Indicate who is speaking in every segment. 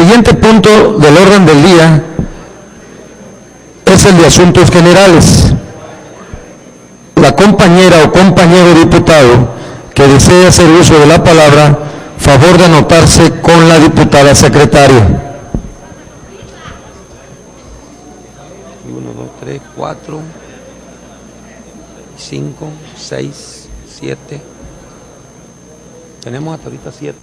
Speaker 1: siguiente punto del orden del día es el de asuntos generales. La compañera o compañero diputado que desee hacer uso de la palabra, favor de anotarse con la diputada secretaria.
Speaker 2: 1, 2, 3, 4, 5, 6, 7. Tenemos hasta ahorita 7.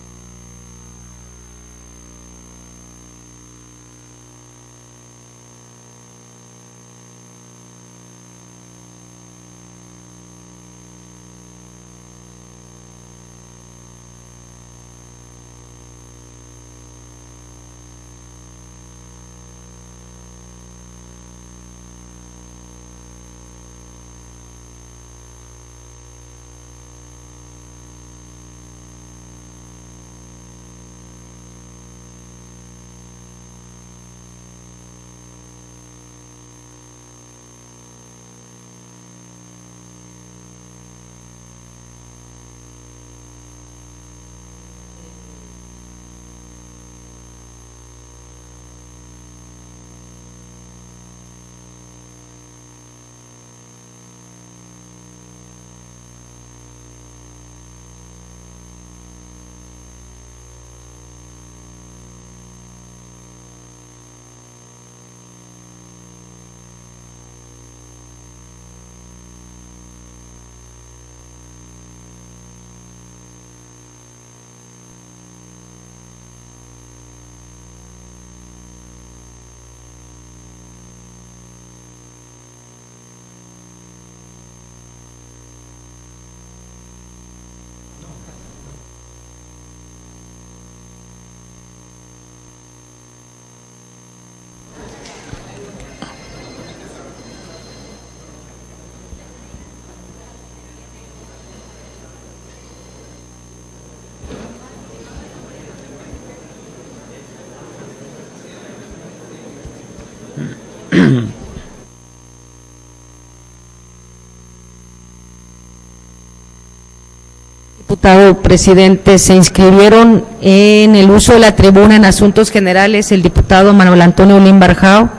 Speaker 3: Diputado presidente, se inscribieron en el uso de la tribuna en asuntos generales el diputado Manuel Antonio Olín Barjao,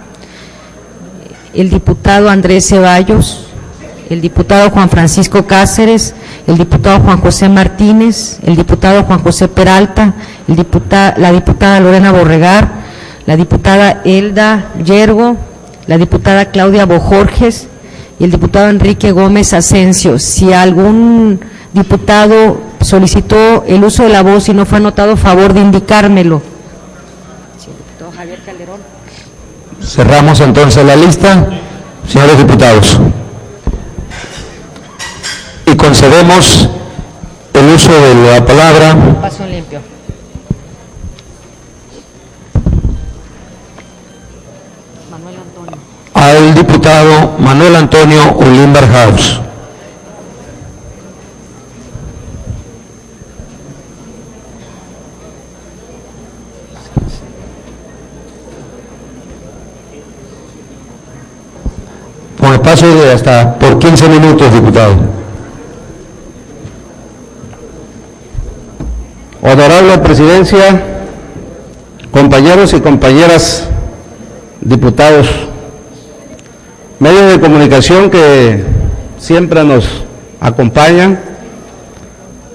Speaker 3: el diputado Andrés Ceballos, el diputado Juan Francisco Cáceres, el diputado Juan José Martínez, el diputado Juan José Peralta, la diputada Lorena Borregar, la diputada Elda Yergo, la diputada Claudia Bojorges y el diputado Enrique Gómez Asensio. Si algún diputado solicitó el uso de la voz y no fue anotado, favor de indicármelo. Sí, el diputado Javier Calderón.
Speaker 1: Cerramos entonces la lista, señores diputados, y concedemos el uso de la palabra.
Speaker 3: Paso limpio. Manuel Antonio.
Speaker 1: Al diputado Manuel Antonio Olín Barjao. Con espacio de hasta por 15 minutos, diputado.
Speaker 4: Honorable Presidencia, compañeros y compañeras diputados, medios de comunicación que siempre nos acompañan,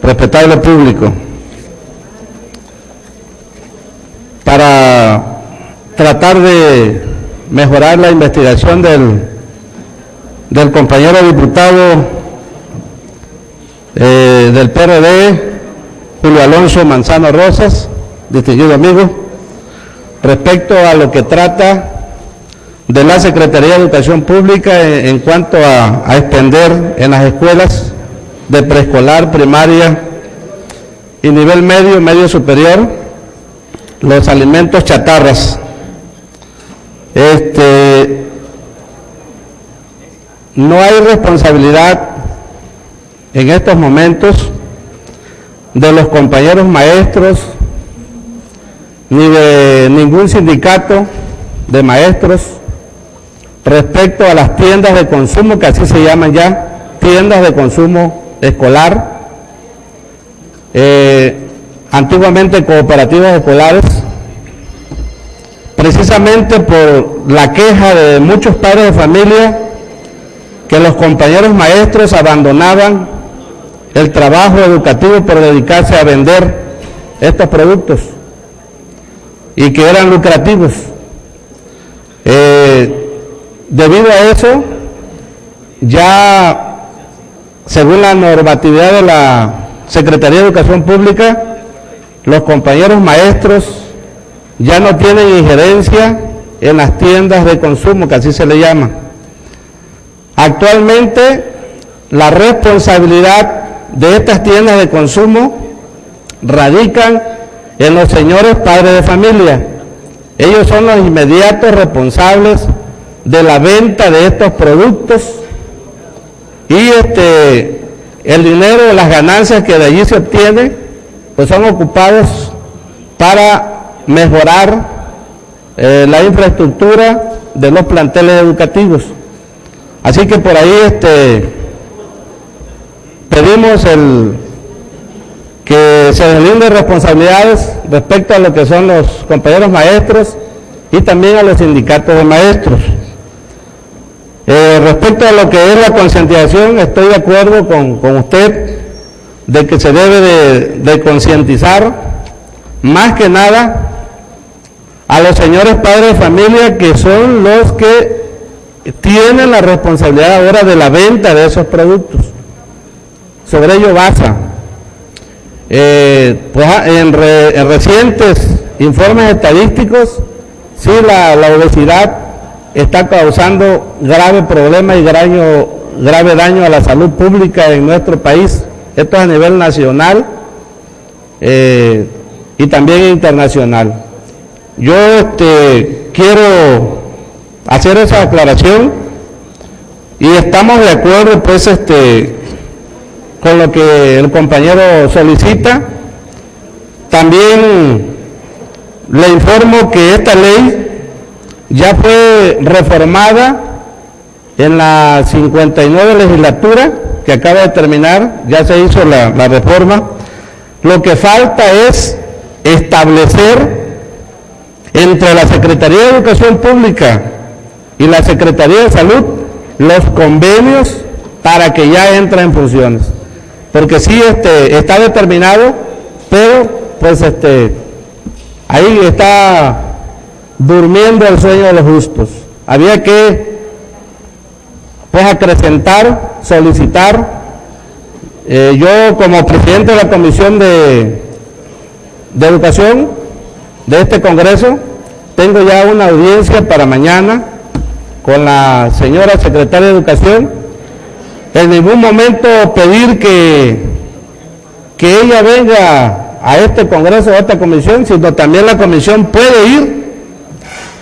Speaker 4: respetable público, para tratar de mejorar la investigación del compañero diputado del PRD, Julio Alonso Manzano Rosas, distinguido amigo, respecto a lo que trata de la Secretaría de Educación Pública en cuanto a extender en las escuelas de preescolar, primaria y nivel medio, medio superior, los alimentos chatarras. No hay responsabilidad en estos momentos de los compañeros maestros ni de ningún sindicato de maestros respecto a las tiendas de consumo, que así se llaman ya, tiendas de consumo escolar, antiguamente cooperativas escolares, precisamente por la queja de muchos padres de familia que los compañeros maestros abandonaban el trabajo educativo por dedicarse a vender estos productos y que eran lucrativos. Debido a eso, ya según la normatividad de la Secretaría de Educación Pública, los compañeros maestros ya no tienen injerencia en las tiendas de consumo, que así se le llama. Actualmente, la responsabilidad de estas tiendas de consumo radican en los señores padres de familia. Ellos son los inmediatos responsables de la venta de estos productos y el dinero de las ganancias que de allí se obtiene, pues son ocupados para mejorar la infraestructura de los planteles educativos. Así que por ahí pedimos que se deslinden responsabilidades respecto a lo que son los compañeros maestros y también a los sindicatos de maestros. Respecto a lo que es la concientización, estoy de acuerdo con usted de que se debe de concientizar más que nada a los señores padres de familia, que son los que tienen la responsabilidad ahora de la venta de esos productos. Sobre ello basa. En recientes informes estadísticos, sí, la obesidad está causando grave problema y grave daño a la salud pública en nuestro país. Esto es a nivel nacional y también internacional. Yo quiero hacer esa aclaración y estamos de acuerdo pues con lo que el compañero solicita. También le informo que esta ley ya fue reformada en la 59 legislatura que acaba de terminar, ya se hizo la reforma. Lo que falta es establecer entre la Secretaría de Educación Pública y la Secretaría de Salud los convenios para que ya entre en funciones, porque sí está determinado, pero pues ahí está durmiendo el sueño de los justos. Había que pues acrecentar, solicitar. Yo como presidente de la Comisión de Educación de este Congreso tengo ya una audiencia para mañana con la señora secretaria de Educación. En ningún momento pedir que ella venga a este Congreso, a esta comisión, sino también la comisión puede ir,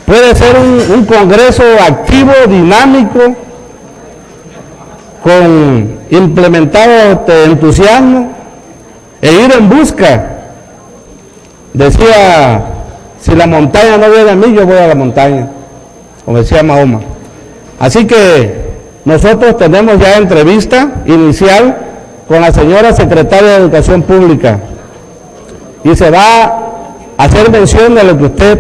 Speaker 4: puede ser un Congreso activo, dinámico, con implementado entusiasmo, e ir en busca. Decía, si la montaña no viene a mí, yo voy a la montaña, como decía Mahoma. Así que nosotros tenemos ya entrevista inicial con la señora secretaria de Educación Pública y se va a hacer mención de lo que usted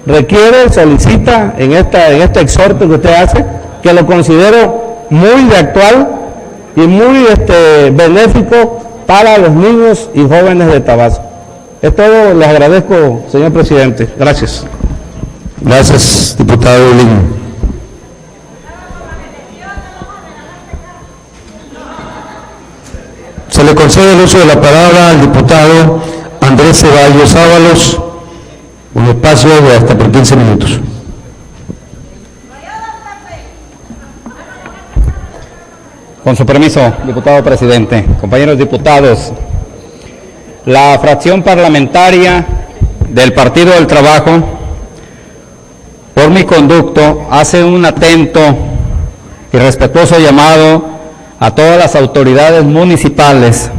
Speaker 4: requiere, solicita en este exhorto que usted hace, que lo considero muy de actual y muy benéfico para los niños y jóvenes de Tabasco. Es todo, les agradezco, señor presidente. Gracias.
Speaker 1: Gracias, diputado Ulín. Se le concede el uso de la palabra al diputado Andrés Ceballos Ábalos, un espacio de hasta por 15 minutos.
Speaker 5: Con su permiso, diputado presidente, compañeros diputados, la fracción parlamentaria del Partido del Trabajo, por mi conducto, hace un atento y respetuoso llamado a todas las autoridades municipales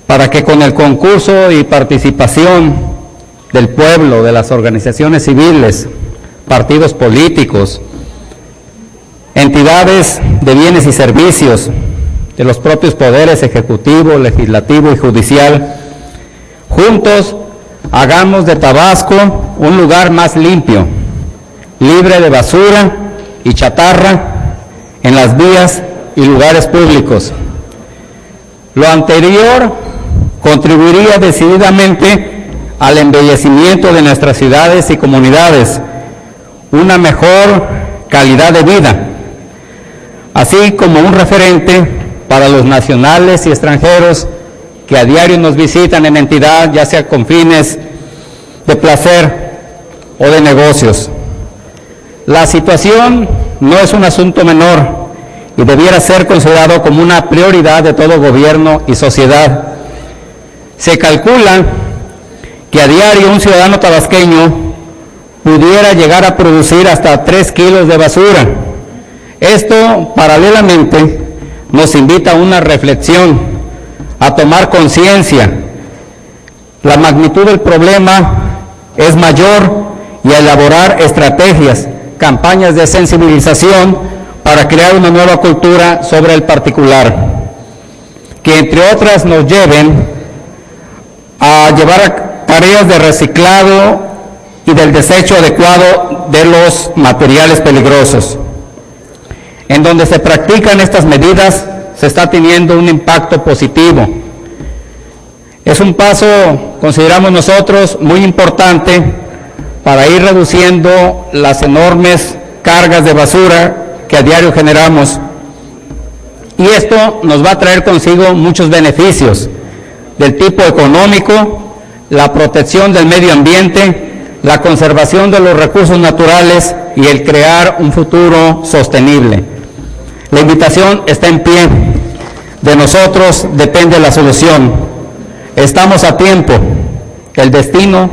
Speaker 5: para que con el concurso y participación del pueblo, de las organizaciones civiles, partidos políticos, entidades de bienes y servicios, de los propios poderes ejecutivo, legislativo y judicial, juntos hagamos de Tabasco un lugar más limpio, libre de basura y chatarra en las vías y lugares públicos. Lo anterior contribuiría decididamente al embellecimiento de nuestras ciudades y comunidades, una mejor calidad de vida, así como un referente para los nacionales y extranjeros que a diario nos visitan en entidad, ya sea con fines de placer o de negocios. La situación no es un asunto menor y debiera ser considerado como una prioridad de todo gobierno y sociedad. Se calcula que a diario un ciudadano tabasqueño pudiera llegar a producir hasta 3 kilos de basura. Esto, paralelamente, nos invita a una reflexión, a tomar conciencia. La magnitud del problema es mayor y a elaborar estrategias, campañas de sensibilización para crear una nueva cultura sobre el particular, que entre otras nos lleven a llevar a tareas de reciclado y del desecho adecuado de los materiales peligrosos. En donde se practican estas medidas, se está teniendo un impacto positivo. Es un paso, consideramos nosotros, muy importante para ir reduciendo las enormes cargas de basura que a diario generamos. Y esto nos va a traer consigo muchos beneficios del tipo económico, la protección del medio ambiente, la conservación de los recursos naturales y el crear un futuro sostenible. La invitación está en pie. De nosotros depende la solución. Estamos a tiempo. El destino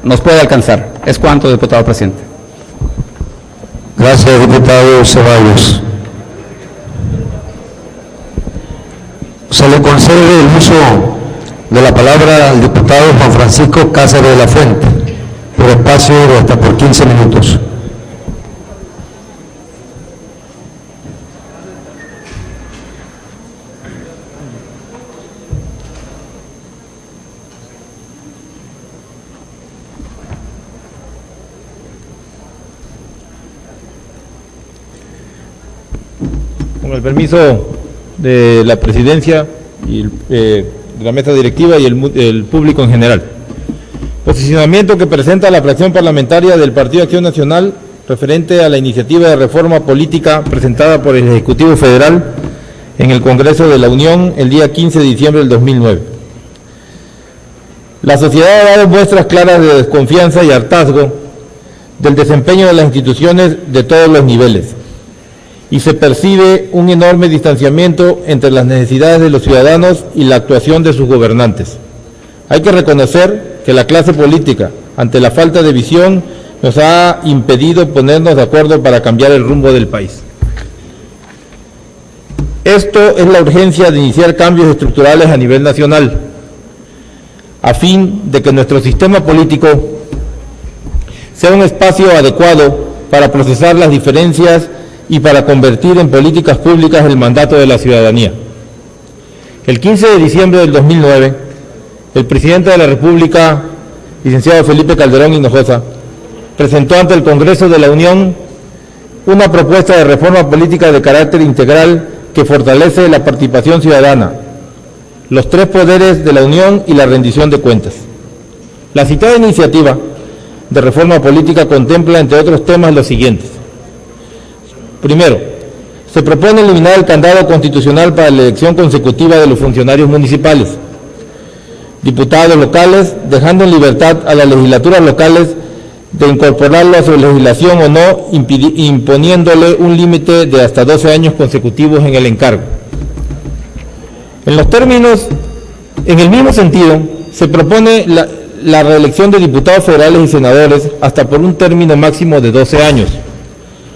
Speaker 5: nos puede alcanzar. Es cuanto, diputado presidente.
Speaker 1: Gracias, diputado Ceballos. Se le concede el uso de la palabra al diputado Juan Francisco Cáceres de la Fuente, por espacio de hasta por 15 minutos.
Speaker 6: Con el permiso de la presidencia y de la mesa directiva y el público en general. Posicionamiento que presenta la fracción parlamentaria del Partido Acción Nacional referente a la iniciativa de reforma política presentada por el Ejecutivo Federal en el Congreso de la Unión el día 15 de diciembre del 2009. La sociedad ha dado muestras claras de desconfianza y hartazgo del desempeño de las instituciones de todos los niveles, y se percibe un enorme distanciamiento entre las necesidades de los ciudadanos y la actuación de sus gobernantes. Hay que reconocer que la clase política, ante la falta de visión, nos ha impedido ponernos de acuerdo para cambiar el rumbo del país. Esto es la urgencia de iniciar cambios estructurales a nivel nacional, a fin de que nuestro sistema político sea un espacio adecuado para procesar las diferencias y para convertir en políticas públicas el mandato de la ciudadanía. El 15 de diciembre del 2009, el presidente de la República, licenciado Felipe Calderón Hinojosa, presentó ante el Congreso de la Unión una propuesta de reforma política de carácter integral que fortalece la participación ciudadana, los 3 poderes de la Unión y la rendición de cuentas. La citada iniciativa de reforma política contempla, entre otros temas, los siguientes. Primero, se propone eliminar el candado constitucional para la elección consecutiva de los funcionarios municipales, diputados locales, dejando en libertad a las legislaturas locales de incorporarlo a su legislación o no, imponiéndole un límite de hasta 12 años consecutivos en el encargo. En el mismo sentido, se propone la reelección de diputados federales y senadores hasta por un término máximo de 12 años.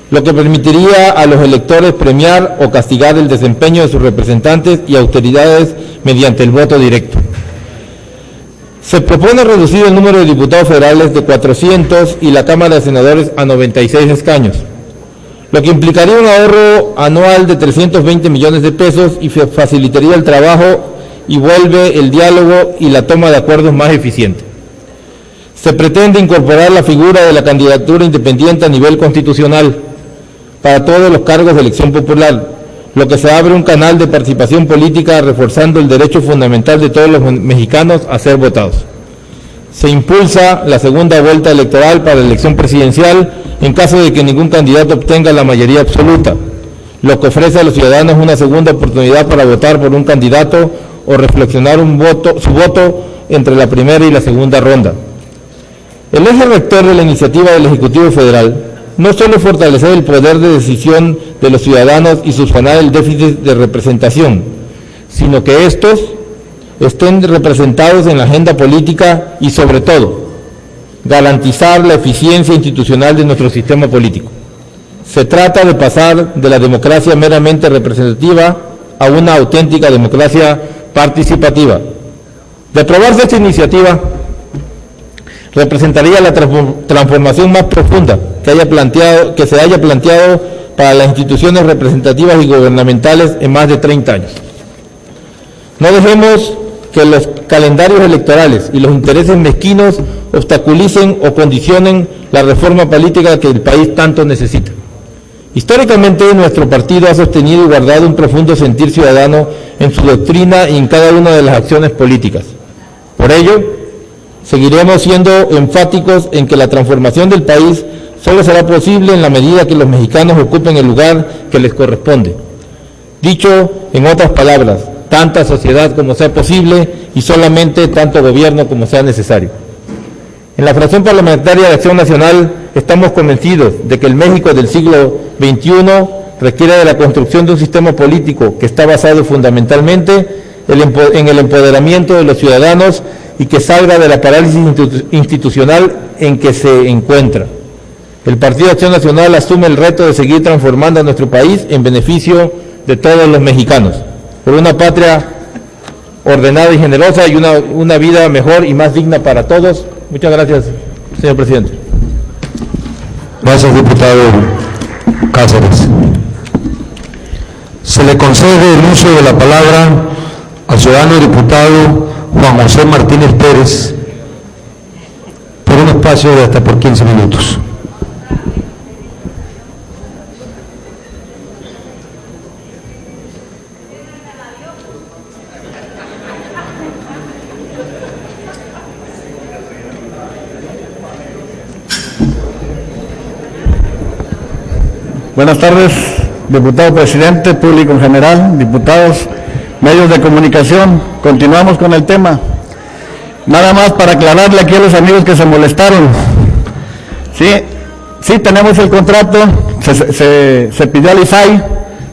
Speaker 6: Lo que permitiría a los electores premiar o castigar el desempeño de sus representantes y autoridades mediante el voto directo. Se propone reducir el número de diputados federales de 400 y la Cámara de Senadores a 96 escaños, lo que implicaría un ahorro anual de 320 millones de pesos y facilitaría el trabajo y vuelve el diálogo y la toma de acuerdos más eficiente. Se pretende incorporar la figura de la candidatura independiente a nivel constitucional para todos los cargos de elección popular, lo que se abre un canal de participación política reforzando el derecho fundamental de todos los mexicanos a ser votados. Se impulsa la segunda vuelta electoral para la elección presidencial en caso de que ningún candidato obtenga la mayoría absoluta, lo que ofrece a los ciudadanos una segunda oportunidad para votar por un candidato o reflexionar su voto entre la primera y la segunda ronda. El eje rector de la iniciativa del Ejecutivo Federal no solo fortalecer el poder de decisión de los ciudadanos y subsanar el déficit de representación, sino que estos estén representados en la agenda política y, sobre todo, garantizar la eficiencia institucional de nuestro sistema político. Se trata de pasar de la democracia meramente representativa a una auténtica democracia participativa. De aprobarse esta iniciativa, representaría la transformación más profunda que se haya planteado para las instituciones representativas y gubernamentales en más de 30 años. No dejemos que los calendarios electorales y los intereses mezquinos obstaculicen o condicionen la reforma política que el país tanto necesita. Históricamente, nuestro partido ha sostenido y guardado un profundo sentir ciudadano en su doctrina y en cada una de las acciones políticas. Por ello, seguiremos siendo enfáticos en que la transformación del país solo será posible en la medida que los mexicanos ocupen el lugar que les corresponde. Dicho en otras palabras, tanta sociedad como sea posible y solamente tanto gobierno como sea necesario. En la fracción parlamentaria de Acción Nacional estamos convencidos de que el México del siglo XXI requiere de la construcción de un sistema político que está basado fundamentalmente en el empoderamiento de los ciudadanos y que salga de la parálisis institucional en que se encuentra. El Partido Acción Nacional asume el reto de seguir transformando a nuestro país en beneficio de todos los mexicanos, por una patria ordenada y generosa y una vida mejor y más digna para todos. Muchas gracias, señor presidente.
Speaker 1: Gracias, diputado Cáceres. Se le concede el uso de la palabra al ciudadano diputado Juan José Martínez Pérez por un espacio de hasta por 15 minutos.
Speaker 7: Buenas tardes, diputado presidente, público en general, diputados, medios de comunicación. Continuamos con el tema. Nada más para aclararle aquí a los amigos que se molestaron. Sí tenemos el contrato, se pidió al ISAI,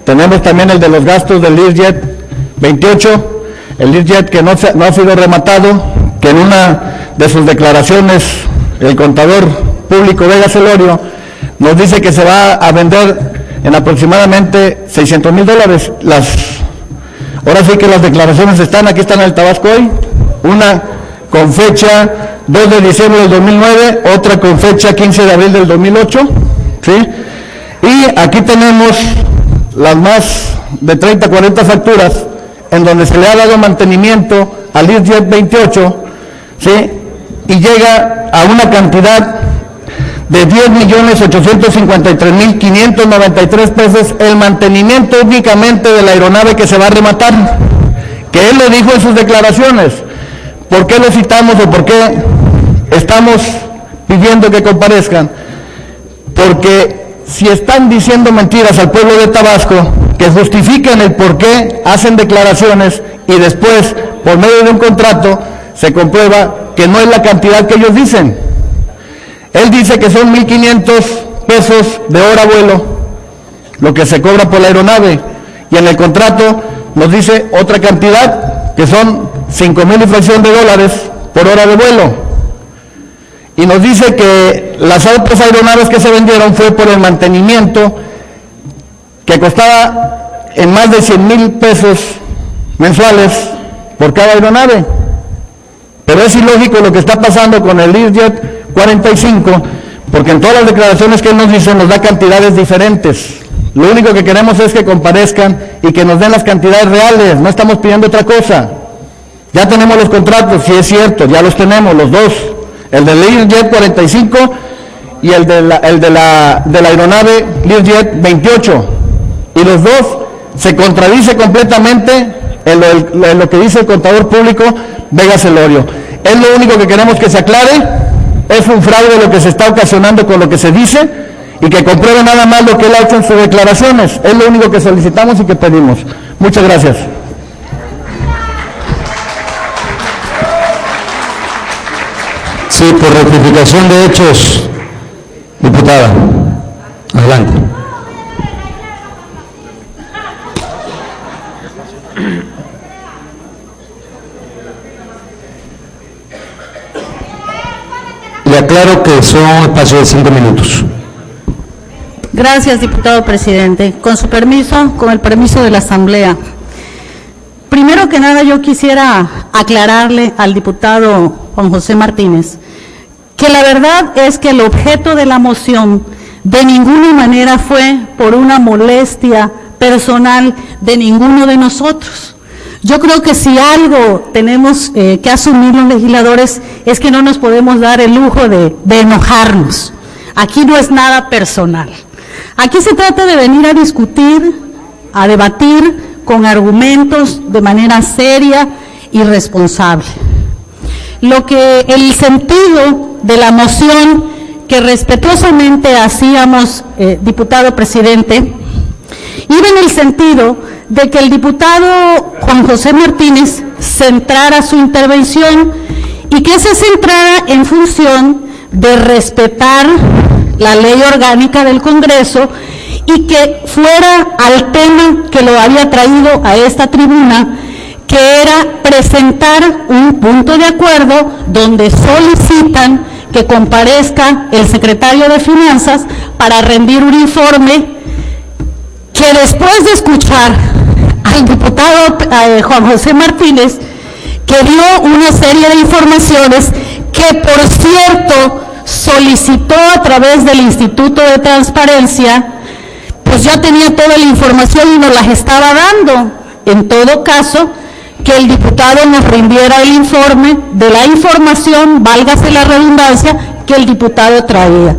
Speaker 7: tenemos también el de los gastos del Learjet 28, el Learjet que no ha sido rematado, que en una de sus declaraciones el contador público Vega Celorio nos dice que se va a vender en aproximadamente $600,000. Ahora sí que las declaraciones aquí están en el Tabasco hoy, una con fecha 2 de diciembre del 2009, otra con fecha 15 de abril del 2008, ¿sí? Y aquí tenemos las más de 30, 40 facturas en donde se le ha dado mantenimiento al Learjet 28, ¿sí? Y llega a una cantidad de 10,853,593 pesos el mantenimiento únicamente de la aeronave que se va a rematar, que él lo dijo en sus declaraciones. ¿Por qué lo citamos o por qué estamos pidiendo que comparezcan? Porque si están diciendo mentiras al pueblo de Tabasco, que justifiquen el por qué hacen declaraciones y después, por medio de un contrato, se comprueba que no es la cantidad que ellos dicen. Él dice que son 1,500 pesos de hora vuelo, lo que se cobra por la aeronave, y en el contrato nos dice otra cantidad, que son 5,000 y fracción de dólares por hora de vuelo. Y nos dice que las otras aeronaves que se vendieron fue por el mantenimiento, que costaba en más de 100,000 pesos mensuales por cada aeronave. Pero es ilógico lo que está pasando con el Learjet 45, porque en todas las declaraciones que él nos dice nos da cantidades diferentes. Lo único que queremos es que comparezcan y que nos den las cantidades reales, no estamos pidiendo otra cosa. Ya tenemos los contratos, sí es cierto, ya los tenemos los dos, el del Learjet 45 y el de la aeronave Learjet 28. Y los dos se contradice completamente en lo que dice el contador público Vega Celorio. Es lo único que queremos que se aclare. Es un fraude lo que se está ocasionando con lo que se dice, y que compruebe nada más lo que él ha hecho en sus declaraciones. Es lo único que solicitamos y que pedimos. Muchas gracias.
Speaker 1: Sí, por rectificación de hechos, diputada. Adelante. Le aclaro que son espacio de 5 minutos.
Speaker 8: Gracias, diputado presidente. Con su permiso, con el permiso de la Asamblea. Primero que nada, yo quisiera aclararle al diputado Juan José Martínez que la verdad es que el objeto de la moción de ninguna manera fue por una molestia personal de ninguno de nosotros. Yo creo que si algo tenemos que asumir los legisladores es que no nos podemos dar el lujo de enojarnos. Aquí no es nada personal. Aquí se trata de venir a discutir, a debatir con argumentos de manera seria y responsable. El sentido de la moción que respetuosamente hacíamos, diputado presidente, iba en el sentido de que el diputado Juan José Martínez centrara su intervención y que se centrara en función de respetar la ley orgánica del Congreso y que fuera al tema que lo había traído a esta tribuna, que era presentar un punto de acuerdo donde solicitan que comparezca el secretario de Finanzas para rendir un informe que, después de escuchar al diputado Juan José Martínez, que dio una serie de informaciones que, por cierto, solicitó a través del Instituto de Transparencia, pues ya tenía toda la información y nos las estaba dando. En todo caso, que el diputado nos rindiera el informe de la información, válgase la redundancia, que el diputado traía.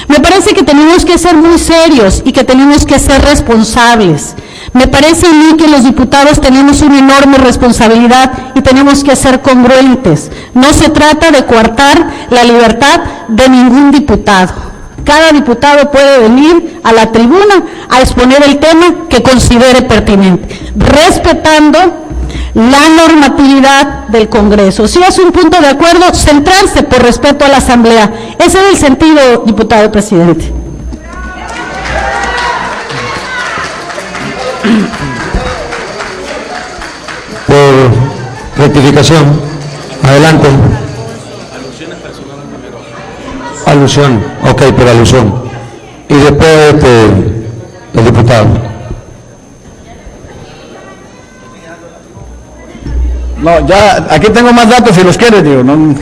Speaker 8: Me parece que tenemos que ser muy serios y que tenemos que ser responsables. Me parece a mí que los diputados tenemos una enorme responsabilidad y tenemos que ser congruentes. No se trata de coartar la libertad de ningún diputado. Cada diputado puede venir a la tribuna a exponer el tema que considere pertinente, respetando la normatividad del Congreso. Si es un punto de acuerdo, centrarse por respeto a la Asamblea. Ese es el sentido, diputado presidente.
Speaker 1: Por rectificación, adelante. Alusión, ok, por alusión. Y después el diputado.
Speaker 7: No, ya, aquí tengo más datos si los quiere, digo, no.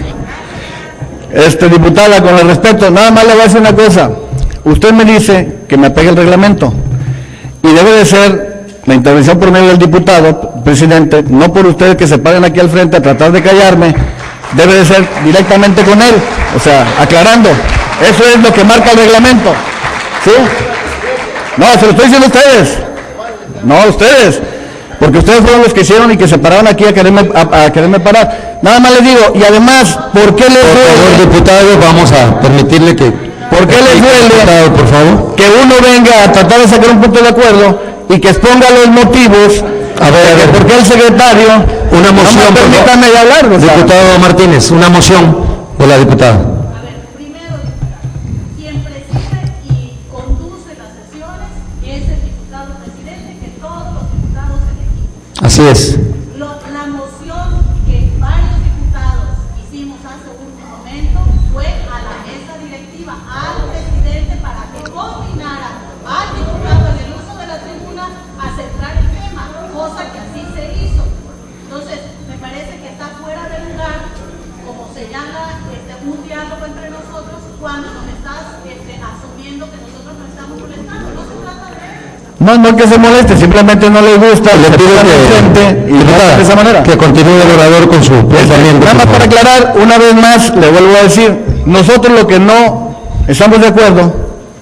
Speaker 7: Diputada, con el respeto, nada más le voy a decir una cosa. Usted me dice que me apegue el reglamento, y debe de ser la intervención por medio del diputado, presidente, no por ustedes que se paren aquí al frente a tratar de callarme, debe de ser directamente con él, o sea, aclarando. Eso es lo que marca el reglamento, ¿sí? No, se lo estoy diciendo a ustedes, no a ustedes, porque ustedes fueron los que hicieron y que se pararon aquí a quererme parar. Nada más les digo, y además, ¿por qué les duele?
Speaker 1: Por favor, diputado, vamos a permitirle que...
Speaker 7: ¿Por qué les duele,
Speaker 1: diputado, por favor,
Speaker 7: que uno venga a tratar de sacar un punto de acuerdo y que exponga los motivos?
Speaker 1: A ver,
Speaker 7: ¿por qué el secretario?
Speaker 1: Una moción,
Speaker 7: no permítame ya hablar, o sea.
Speaker 1: Diputado Martínez, una moción de la diputada. Así es.
Speaker 8: La moción que varios diputados hicimos hace un momento fue a la mesa directiva, al presidente, para que coordinara al diputado en el uso de la tribuna a centrar el tema, cosa que así se hizo. Entonces, me parece que está fuera de lugar, como señala un diálogo entre nosotros, cuando nos estás asumiendo que nosotros nos estamos molestando. No se trata de eso.
Speaker 7: No que se moleste, simplemente no le gusta.
Speaker 1: Le pido
Speaker 7: de esa manera.
Speaker 1: Que continúe el orador con su pensamiento.
Speaker 7: Nada más para aclarar, una vez más, le vuelvo a decir, nosotros lo que no estamos de acuerdo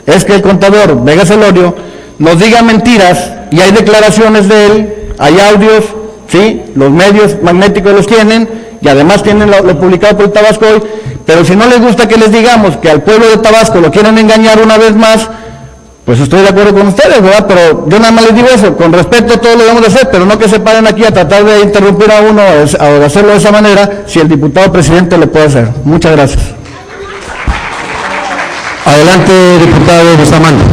Speaker 7: es que el contador Vega Celorio nos diga mentiras, y hay declaraciones de él, hay audios, ¿sí? Los medios magnéticos los tienen, y además tienen lo publicado por el Tabasco Hoy, pero si no les gusta que les digamos que al pueblo de Tabasco lo quieren engañar una vez más, pues estoy de acuerdo con ustedes, ¿verdad? Pero yo nada más les digo eso, con respeto todo lo debemos de hacer, pero no que se paren aquí a tratar de interrumpir a uno o de hacerlo de esa manera, si el diputado presidente lo puede hacer. Muchas gracias.
Speaker 1: Adelante, diputado Bustamante.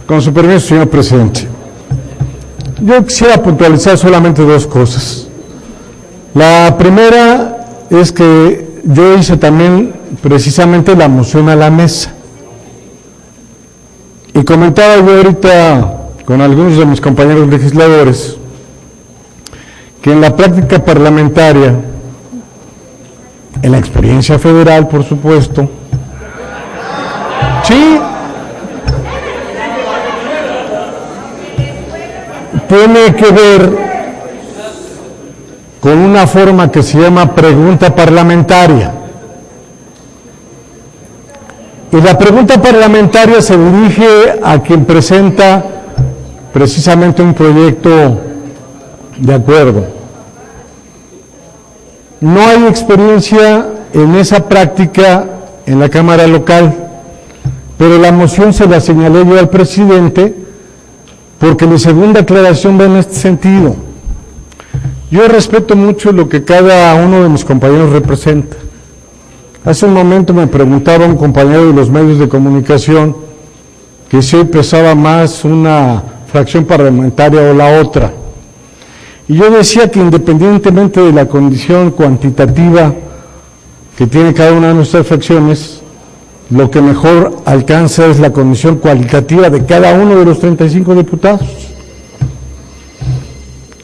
Speaker 9: Con su permiso, señor presidente. Yo quisiera puntualizar solamente dos cosas. La primera es que yo hice también precisamente la moción a la mesa. Y comentaba yo ahorita con algunos de mis compañeros legisladores que en la práctica parlamentaria, en la experiencia federal, por supuesto, sí, tiene que ver con una forma que se llama pregunta parlamentaria. Y la pregunta parlamentaria se dirige a quien presenta precisamente un proyecto de acuerdo. No hay experiencia en esa práctica en la Cámara local, pero la moción se la señalé yo al presidente porque mi segunda aclaración va en este sentido. Yo respeto mucho lo que cada uno de mis compañeros representa. Hace un momento me preguntaba un compañero de los medios de comunicación que si hoy pesaba más una fracción parlamentaria o la otra. Y yo decía que independientemente de la condición cuantitativa que tiene cada una de nuestras fracciones, lo que mejor alcanza es la condición cualitativa de cada uno de los 35 diputados.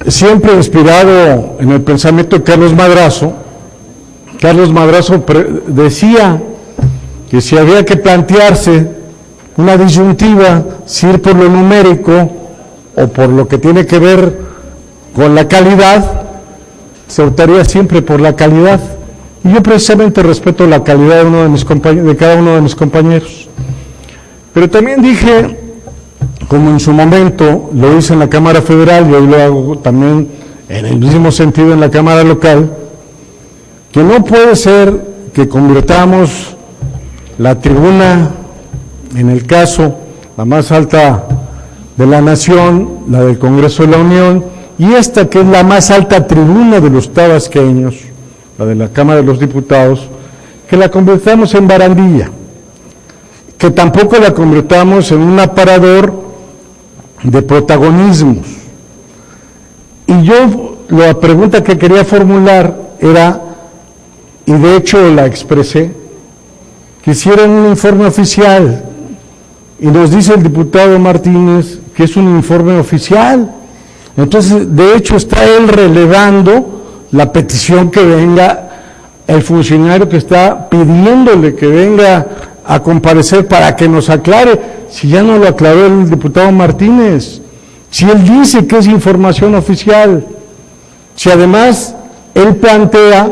Speaker 9: Siempre inspirado en el pensamiento de Carlos Madrazo decía que si había que plantearse una disyuntiva, si ir por lo numérico o por lo que tiene que ver con la calidad, se optaría siempre por la calidad. Y yo precisamente respeto la calidad de cada uno de mis compañeros. Pero también dije, como en su momento lo hice en la Cámara Federal, y hoy lo hago también en el mismo sentido en la Cámara local, que no puede ser que convirtamos la tribuna, en el caso, la más alta de la nación, la del Congreso de la Unión, y esta que es la más alta tribuna de los tabasqueños, la de la Cámara de los Diputados, que la convirtamos en barandilla, que tampoco la convirtamos en un aparador de protagonismos. Y yo, la pregunta que quería formular era, y de hecho la expresé, que hicieran un informe oficial, y nos dice el diputado Martínez que es un informe oficial. Entonces, de hecho, está él relevando la petición que venga el funcionario que está pidiéndole que venga a comparecer para que nos aclare, si ya no lo aclaró el diputado Martínez, si él dice que es información oficial, si además él plantea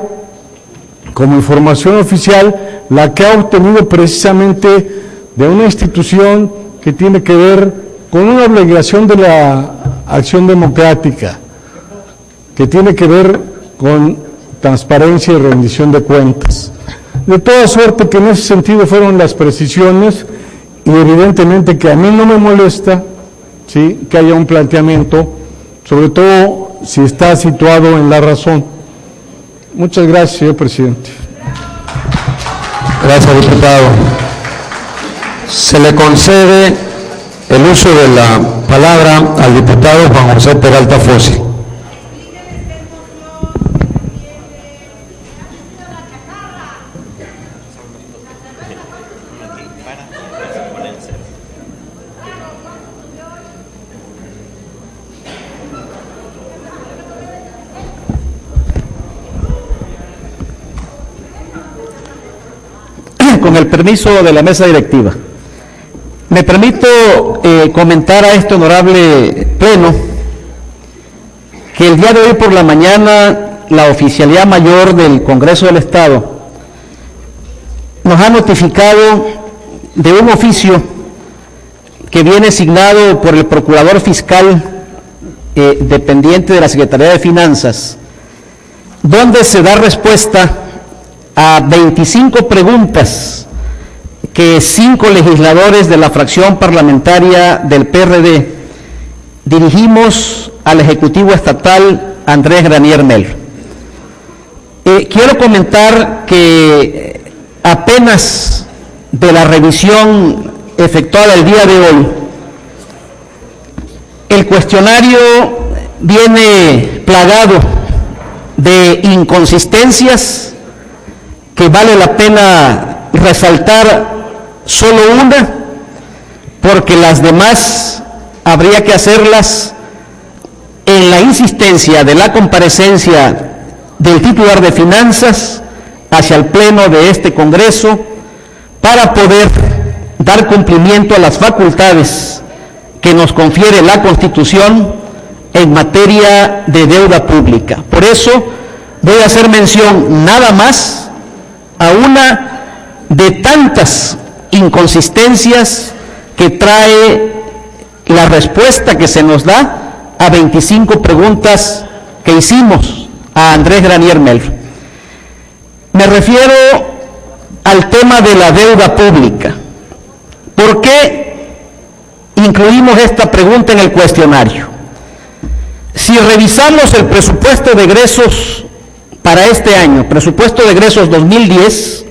Speaker 9: como información oficial la que ha obtenido precisamente de una institución que tiene que ver con una obligación de la acción democrática, que tiene que ver con transparencia y rendición de cuentas. De toda suerte que en ese sentido fueron las precisiones, y evidentemente que a mí no me molesta, ¿sí?, que haya un planteamiento, sobre todo si está situado en la razón. Muchas gracias, señor presidente.
Speaker 1: Gracias, diputado. Se le concede el uso de la palabra al diputado Juan José Peralta Fósil.
Speaker 5: con el permiso de la mesa directiva, me permito comentar a este honorable pleno que el día de hoy por la mañana la Oficialía Mayor del Congreso del Estado nos ha notificado de un oficio que viene signado por el Procurador Fiscal dependiente de la Secretaría de Finanzas, donde se da respuesta a 25 preguntas que 5 legisladores de la fracción parlamentaria del PRD dirigimos al Ejecutivo Estatal Andrés Granier Mel. Quiero comentar que apenas de la revisión efectuada el día de hoy, el cuestionario viene plagado de inconsistencias que vale la pena resaltar solo una, porque las demás habría que hacerlas en la insistencia de la comparecencia del titular de Finanzas hacia el Pleno de este Congreso para poder dar cumplimiento a las facultades que nos confiere la Constitución en materia de deuda pública. Por eso voy a hacer mención nada más a una de tantas inconsistencias que trae la respuesta que se nos da a 25 preguntas que hicimos a Andrés Granier Mel. Me refiero al tema de la deuda pública. ¿Por qué incluimos esta pregunta en el cuestionario? Si revisamos el presupuesto de egresos para este año, presupuesto de egresos 2010,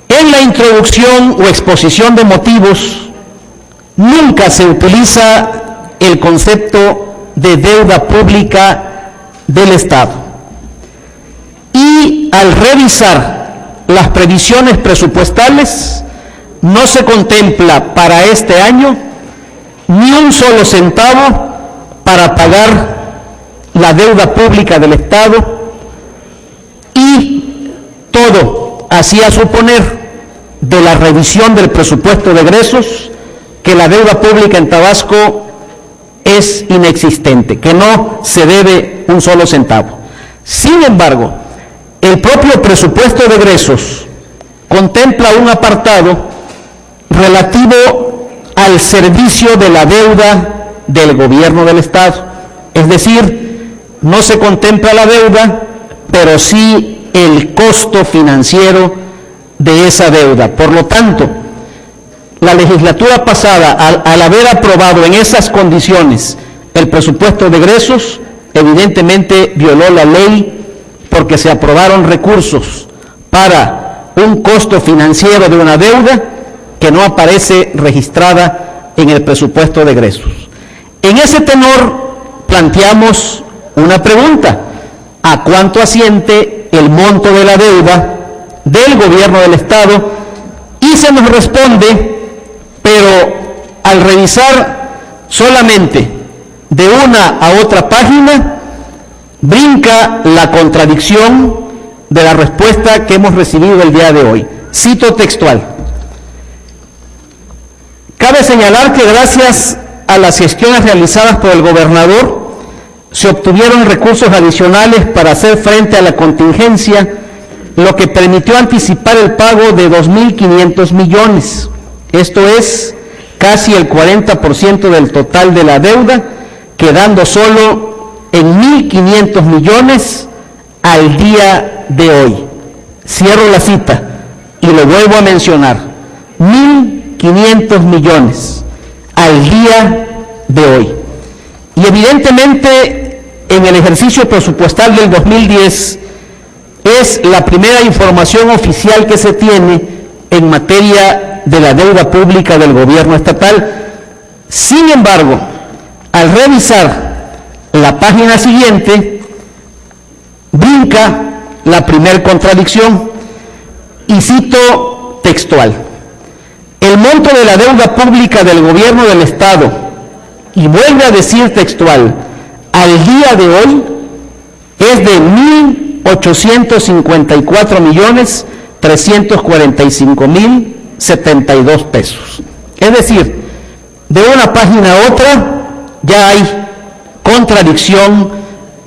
Speaker 5: en la introducción o exposición de motivos nunca se utiliza el concepto de deuda pública del Estado. Y al revisar las previsiones presupuestales, no se contempla para este año ni un solo centavo para pagar la deuda pública del Estado, y todo hacía suponer de la revisión del presupuesto de egresos que la deuda pública en Tabasco es inexistente, que no se debe un solo centavo. Sin embargo, el propio presupuesto de egresos contempla un apartado relativo al servicio de la deuda del gobierno del Estado. Es decir, no se contempla la deuda, pero sí el costo financiero de esa deuda. Por lo tanto, la legislatura pasada, al haber aprobado en esas condiciones el presupuesto de egresos, evidentemente violó la ley, porque se aprobaron recursos para un costo financiero de una deuda que no aparece registrada en el presupuesto de egresos. En ese tenor planteamos una pregunta: ¿a cuánto asciende el monto de la deuda del gobierno del Estado? Y se nos responde, pero al revisar solamente de una a otra página, brinca la contradicción de la respuesta que hemos recibido el día de hoy. Cito textual: cabe señalar que gracias a las gestiones realizadas por el gobernador se obtuvieron recursos adicionales para hacer frente a la contingencia, lo que permitió anticipar el pago de 2.500 millones. Esto es casi el 40% del total de la deuda, quedando solo en 1.500 millones al día de hoy. Cierro la cita y lo vuelvo a mencionar: 1.500 millones al día de hoy. Y evidentemente en el ejercicio presupuestal del 2010 es la primera información oficial que se tiene en materia de la deuda pública del gobierno estatal. Sin embargo, al revisar la página siguiente, brinca la primer contradicción, y cito textual: el monto de la deuda pública del gobierno del Estado, y vuelve a decir textual, al día de hoy es de 1.854.300.000
Speaker 10: 345,072 pesos. Es decir, de una página a otra ya hay contradicción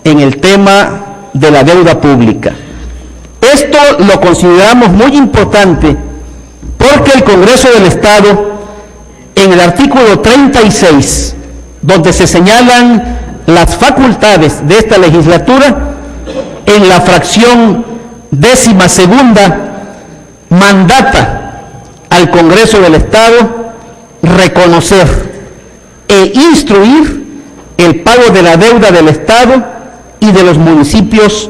Speaker 10: en el tema de la deuda pública. Esto lo consideramos muy importante porque el Congreso del Estado, en el artículo 36, donde se señalan las facultades de esta legislatura, en la fracción 12ª, mandata al Congreso del Estado reconocer e instruir el pago de la deuda del Estado y de los municipios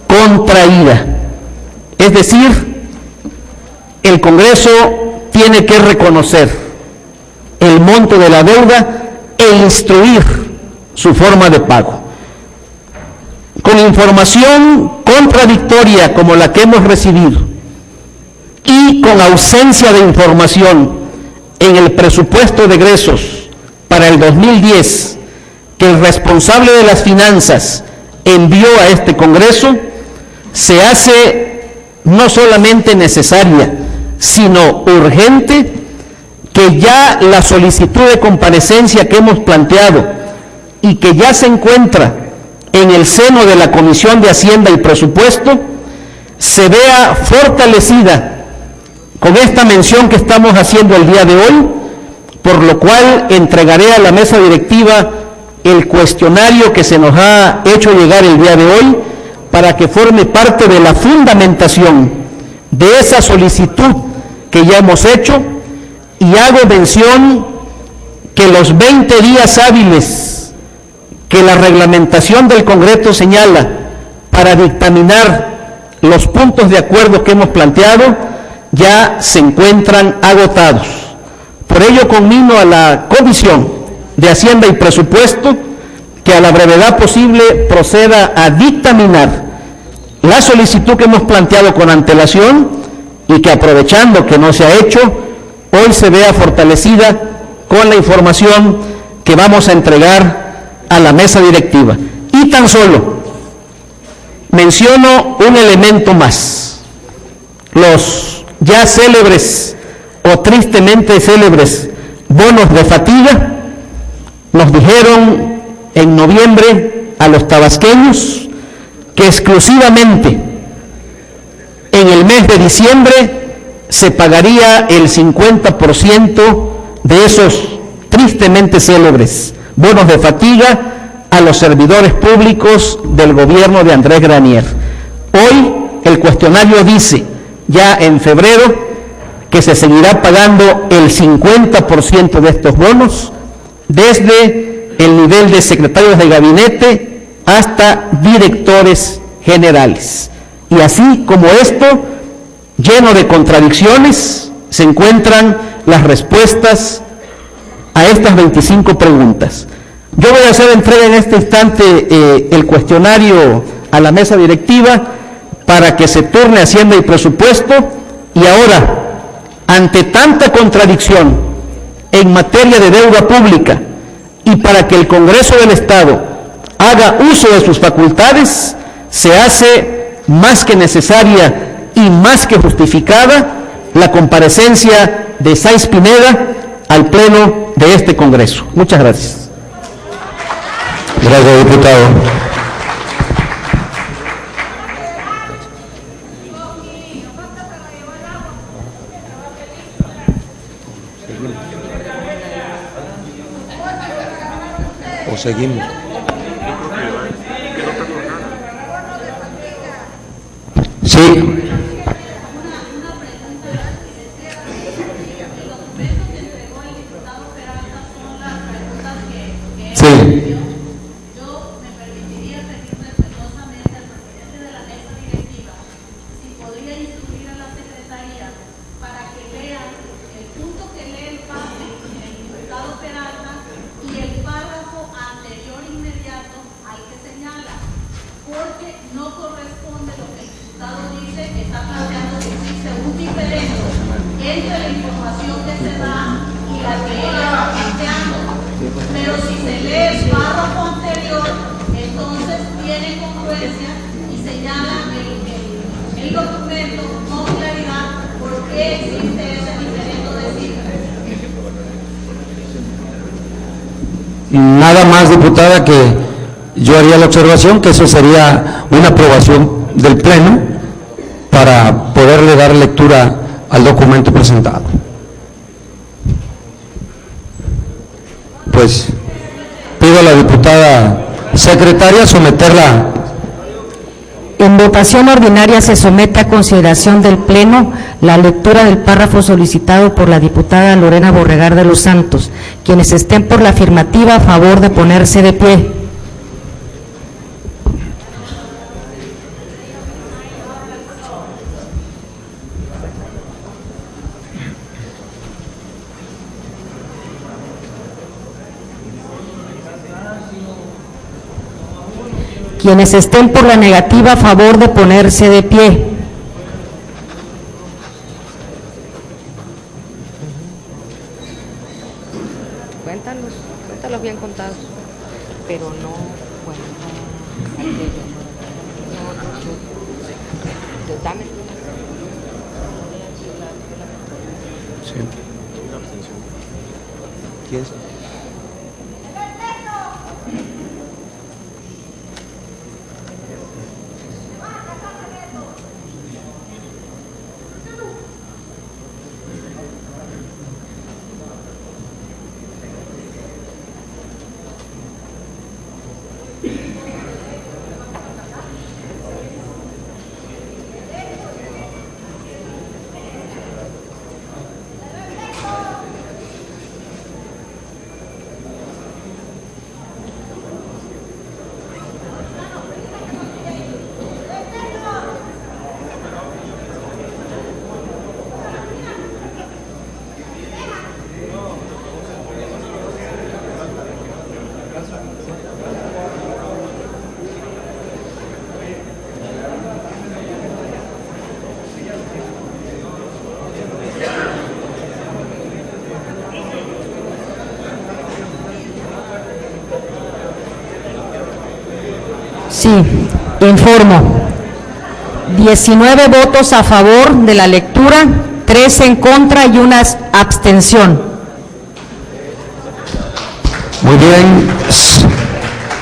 Speaker 10: contraída. Es decir, el Congreso tiene que reconocer el monto de la deuda e instruir su forma de pago. Con información contradictoria como la que hemos recibido y con ausencia de información en el presupuesto de egresos para el 2010 que el responsable de las finanzas envió a este Congreso, se hace no solamente necesaria, sino urgente que ya la solicitud de comparecencia que hemos planteado y que ya se encuentra en el seno de la Comisión de Hacienda y Presupuesto se vea fortalecida con esta mención que estamos haciendo el día de hoy, por lo cual entregaré a la mesa directiva el cuestionario que se nos ha hecho llegar el día de hoy para que forme parte de la fundamentación de esa solicitud que ya hemos hecho, y hago mención que los 20 días hábiles que la reglamentación del Congreso señala para dictaminar los puntos de acuerdo que hemos planteado ya se encuentran agotados. Por ello conmino a la Comisión de Hacienda y Presupuesto que a la brevedad posible proceda a dictaminar la solicitud que hemos planteado con antelación y que, aprovechando que no se ha hecho, hoy se vea fortalecida con la información que vamos a entregar a la mesa directiva. Y tan solo menciono un elemento más: los ya célebres o tristemente célebres bonos de fatiga. Nos dijeron en noviembre a los tabasqueños que exclusivamente en el mes de diciembre se pagaría el 50% de esos tristemente célebres bonos de fatiga a los servidores públicos del gobierno de Andrés Granier. Hoy el cuestionario dice, ya en febrero, que se seguirá pagando el 50% de estos bonos, desde el nivel de secretarios de gabinete hasta directores generales. Y así como esto, lleno de contradicciones, se encuentran las respuestas a estas 25 preguntas. Yo voy a hacer entrega en este instante el cuestionario a la mesa directiva para que se turne Hacienda y Presupuesto, y ahora, ante tanta contradicción en materia de deuda pública y para que el Congreso del Estado haga uso de sus facultades, se hace más que necesaria y más que justificada la comparecencia de Sáenz Pineda al Pleno de este Congreso. Muchas gracias.
Speaker 1: Gracias, diputado.
Speaker 2: ¿O seguimos?
Speaker 1: Sí. Sí.
Speaker 11: Yo me permitiría pedir respetuosamente al presidente de la mesa directiva si podría instruir a la secretaría para que vean el punto que lee el pase del diputado Peralta y el párrafo anterior inmediato al que señala, porque no corresponde lo que el diputado dice, que está planteando que existe un diferencia entre la información que se da y la que ella está planteando. Pero si se lee el párrafo anterior, entonces tiene congruencia y señala el documento con claridad
Speaker 1: nada más, diputada, que yo haría la observación que eso sería una aprobación del Pleno para poderle dar lectura al documento presentado. Pues pido a la diputada secretaria someterla.
Speaker 3: En votación ordinaria se somete a consideración del Pleno la lectura del párrafo solicitado por la diputada Lorena Borregar de los Santos. Quienes estén por la afirmativa, a favor de ponerse de pie. Quienes estén por la negativa, a favor de ponerse de pie. Cuéntalos bien contados, pero no, bueno, dame.
Speaker 2: Sí. ¿Quién es?
Speaker 3: Sí, informo. 19 votos a favor de la lectura, 3 en contra y una abstención.
Speaker 1: Muy bien,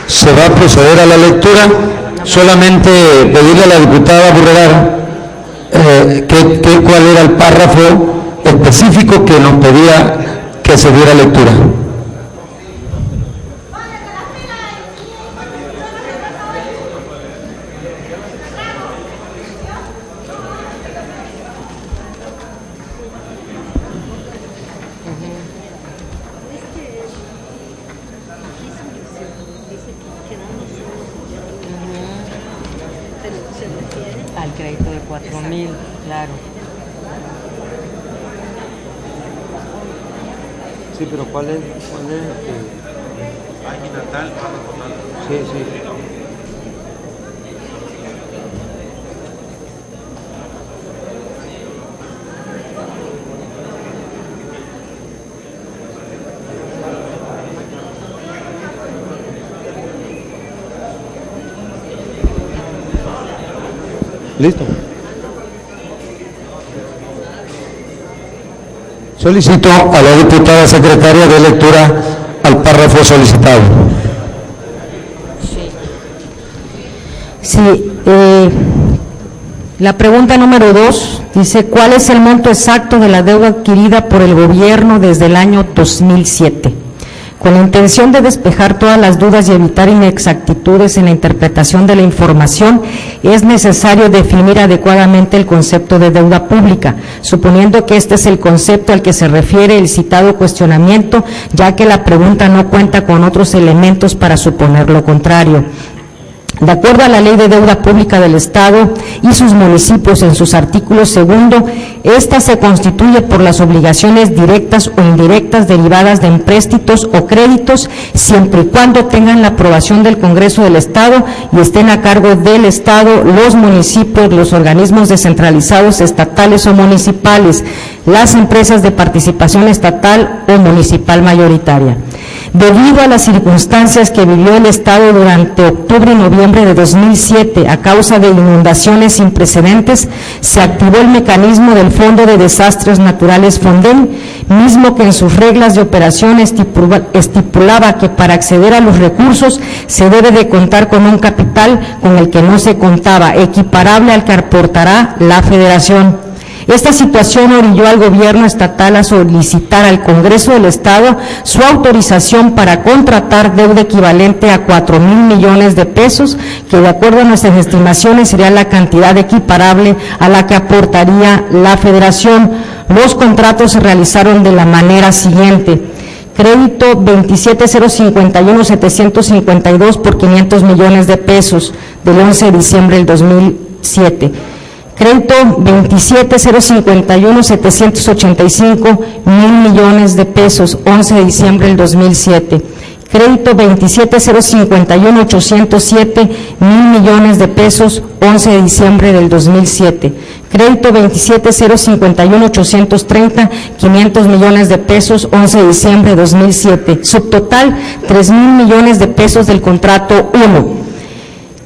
Speaker 1: se va a proceder a la lectura. Solamente pedirle a la diputada Borregar cuál era el párrafo específico que nos pedía que se diera lectura.
Speaker 3: Al crédito de 4,000, claro.
Speaker 2: Sí, pero ¿cuál es?
Speaker 12: Página tal, párrafo tal.
Speaker 2: Sí, sí.
Speaker 1: ¿Listo? Solicito a la diputada secretaria de lectura al párrafo solicitado.
Speaker 3: Sí, la pregunta número 2 dice, ¿cuál es el monto exacto de la deuda adquirida por el gobierno desde el año 2007? Con la intención de despejar todas las dudas y evitar inexactitudes en la interpretación de la información, es necesario definir adecuadamente el concepto de deuda pública, suponiendo que este es el concepto al que se refiere el citado cuestionamiento, ya que la pregunta no cuenta con otros elementos para suponer lo contrario. De acuerdo a la Ley de Deuda Pública del Estado y sus municipios en sus artículos 2, esta se constituye por las obligaciones directas o indirectas derivadas de empréstitos o créditos, siempre y cuando tengan la aprobación del Congreso del Estado y estén a cargo del Estado, los municipios, los organismos descentralizados estatales o municipales. las empresas de participación estatal o municipal mayoritaria. Debido a las circunstancias que vivió el Estado durante octubre y noviembre de 2007 a causa de inundaciones sin precedentes, se activó el mecanismo del Fondo de Desastres Naturales FONDEN, mismo que en sus reglas de operación estipulaba que para acceder a los recursos se debe de contar con un capital con el que no se contaba, equiparable al que aportará la Federación. Esta situación orilló al gobierno estatal a solicitar al Congreso del Estado su autorización para contratar deuda equivalente a 4,000 millones de pesos, que de acuerdo a nuestras estimaciones sería la cantidad equiparable a la que aportaría la Federación. Los contratos se realizaron de la manera siguiente: crédito 27051-752 por 500 millones de pesos del 11 de diciembre del 2007. Crédito 27051-785 mil millones de pesos, 11 de diciembre del 2007. Crédito 27051-807 mil millones de pesos, 11 de diciembre del 2007. Crédito 27051-830, 500 millones de pesos, 11 de diciembre de 2007. Subtotal, 3,000 millones de pesos del contrato 1.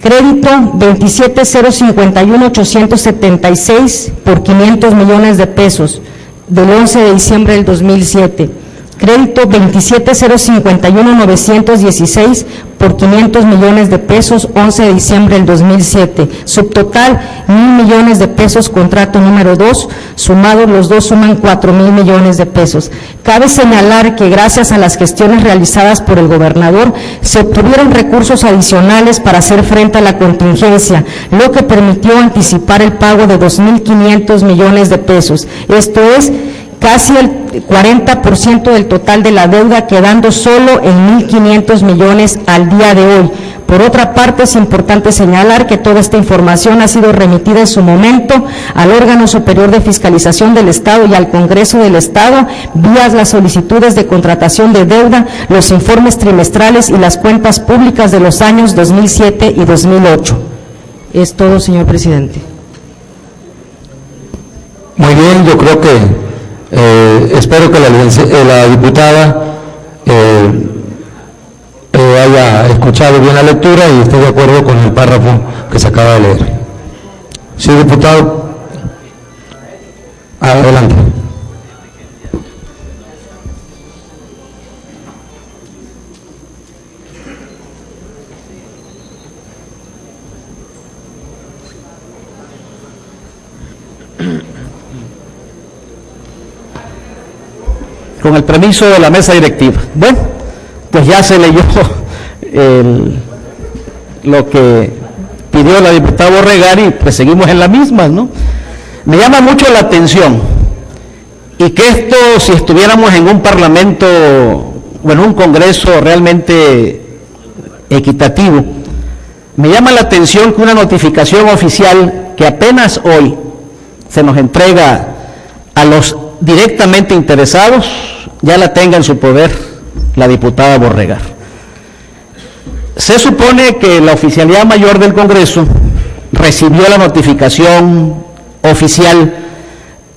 Speaker 3: Crédito 27051-876 por 500 millones de pesos, del 11 de diciembre del 2007. Crédito 27051-916 por 500 millones de pesos, 11 de diciembre del 2007. Subtotal, 1,000 millones de pesos, contrato número 2, sumados los dos suman 4,000 millones de pesos. Cabe señalar que gracias a las gestiones realizadas por el gobernador, se obtuvieron recursos adicionales para hacer frente a la contingencia, lo que permitió anticipar el pago de 2,500 millones de pesos. Esto es casi el 40% del total de la deuda, quedando solo en 1,500 millones al día de hoy. Por otra parte, es importante señalar que toda esta información ha sido remitida en su momento al órgano superior de fiscalización del Estado y al Congreso del Estado, vía las solicitudes de contratación de deuda, los informes trimestrales y las cuentas públicas de los años 2007 y 2008. Es todo, señor presidente.
Speaker 1: Muy bien, yo creo que espero que la diputada haya escuchado bien la lectura y esté de acuerdo con el párrafo que se acaba de leer. Sí, diputado. Adelante.
Speaker 10: Con el permiso de la mesa directiva. Bueno, pues ya se leyó lo que pidió la diputada Borregar y pues seguimos en la misma, ¿no? Me llama mucho la atención, y que esto, si estuviéramos en un parlamento o en un congreso realmente equitativo, me llama la atención que una notificación oficial que apenas hoy se nos entrega a los directamente interesados, ya la tenga en su poder la diputada Borregar. Se supone que la oficialidad mayor del Congreso recibió la notificación oficial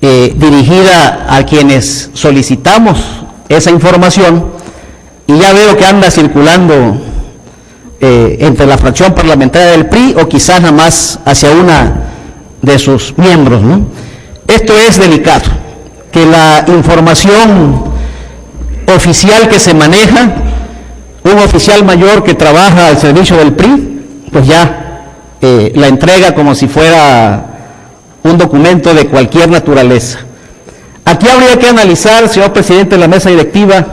Speaker 10: dirigida a quienes solicitamos esa información, y ya veo que anda circulando entre la fracción parlamentaria del PRI, o quizás nada más hacia una de sus miembros, ¿no? Esto es delicado, que la información oficial que se maneja, un oficial mayor que trabaja al servicio del PRI, pues ya la entrega como si fuera un documento de cualquier naturaleza. Aquí habría que analizar, señor presidente de la mesa directiva,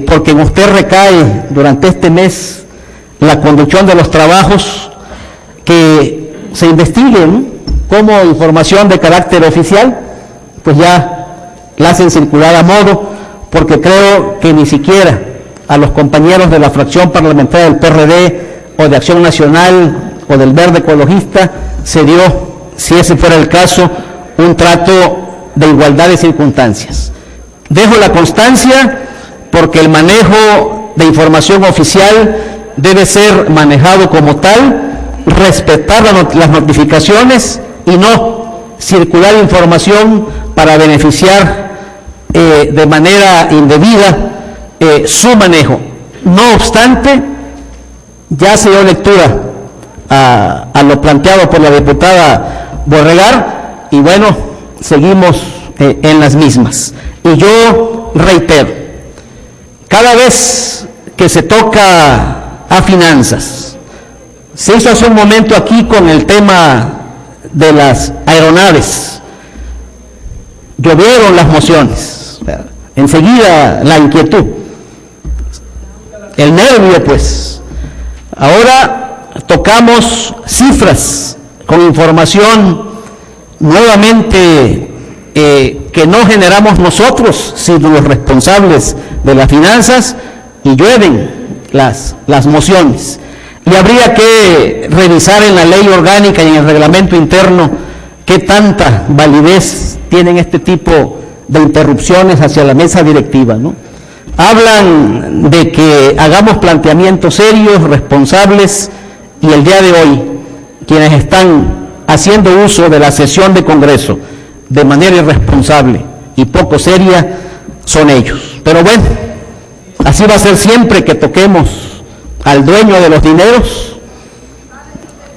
Speaker 10: porque en usted recae durante este mes la conducción de los trabajos, que se investiguen como información de carácter oficial, pues ya la hacen circular a modo, porque creo que ni siquiera a los compañeros de la fracción parlamentaria del PRD o de Acción Nacional o del Verde Ecologista se dio, si ese fuera el caso, un trato de igualdad de circunstancias. Dejo la constancia porque el manejo de información oficial debe ser manejado como tal, respetar las notificaciones y no circular información para beneficiar de manera indebida su manejo. No obstante, ya se dio lectura a lo planteado por la diputada Borregar y bueno, seguimos en las mismas. Y yo reitero, cada vez que se toca a finanzas, se hizo hace un momento aquí con el tema de las aeronaves, llovieron las mociones, enseguida la inquietud, el nervio pues. Ahora tocamos cifras con información nuevamente que no generamos nosotros, sino los responsables de las finanzas, y llueven las mociones. Y habría que revisar en la ley orgánica y en el reglamento interno qué tanta validez tienen este tipo de interrupciones hacia la mesa directiva, ¿no? Hablan de que hagamos planteamientos serios, responsables, y el día de hoy, quienes están haciendo uso de la sesión de Congreso de manera irresponsable y poco seria son ellos. Pero bueno, así va a ser siempre que toquemos al dueño de los dineros,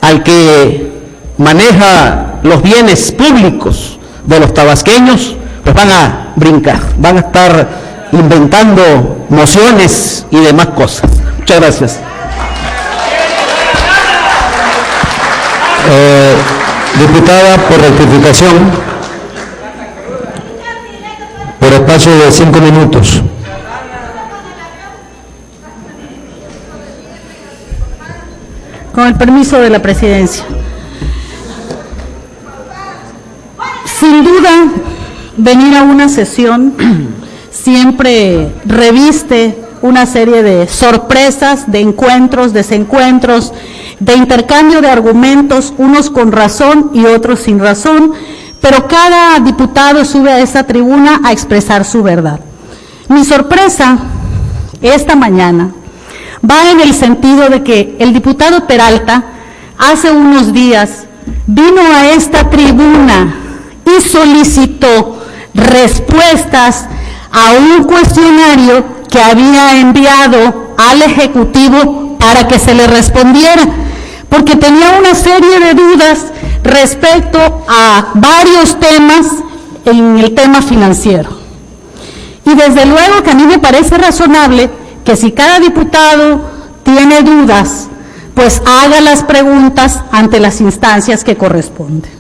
Speaker 10: al que maneja los bienes públicos de los tabasqueños, pues van a brincar, van a estar inventando mociones y demás cosas. Muchas gracias.
Speaker 1: Diputada, por rectificación, por espacio de 5 minutos.
Speaker 8: Con el permiso de la presidencia. Sin duda, venir a una sesión siempre reviste una serie de sorpresas, de encuentros, desencuentros, de intercambio de argumentos, unos con razón y otros sin razón, pero cada diputado sube a esa tribuna a expresar su verdad. Mi sorpresa esta mañana va en el sentido de que el diputado Peralta hace unos días vino a esta tribuna y solicitó respuestas a un cuestionario que había enviado al Ejecutivo para que se le respondiera, porque tenía una serie de dudas respecto a varios temas en el tema financiero. Y desde luego que a mí me parece razonable que si cada diputado tiene dudas, pues haga las preguntas ante las instancias que corresponden.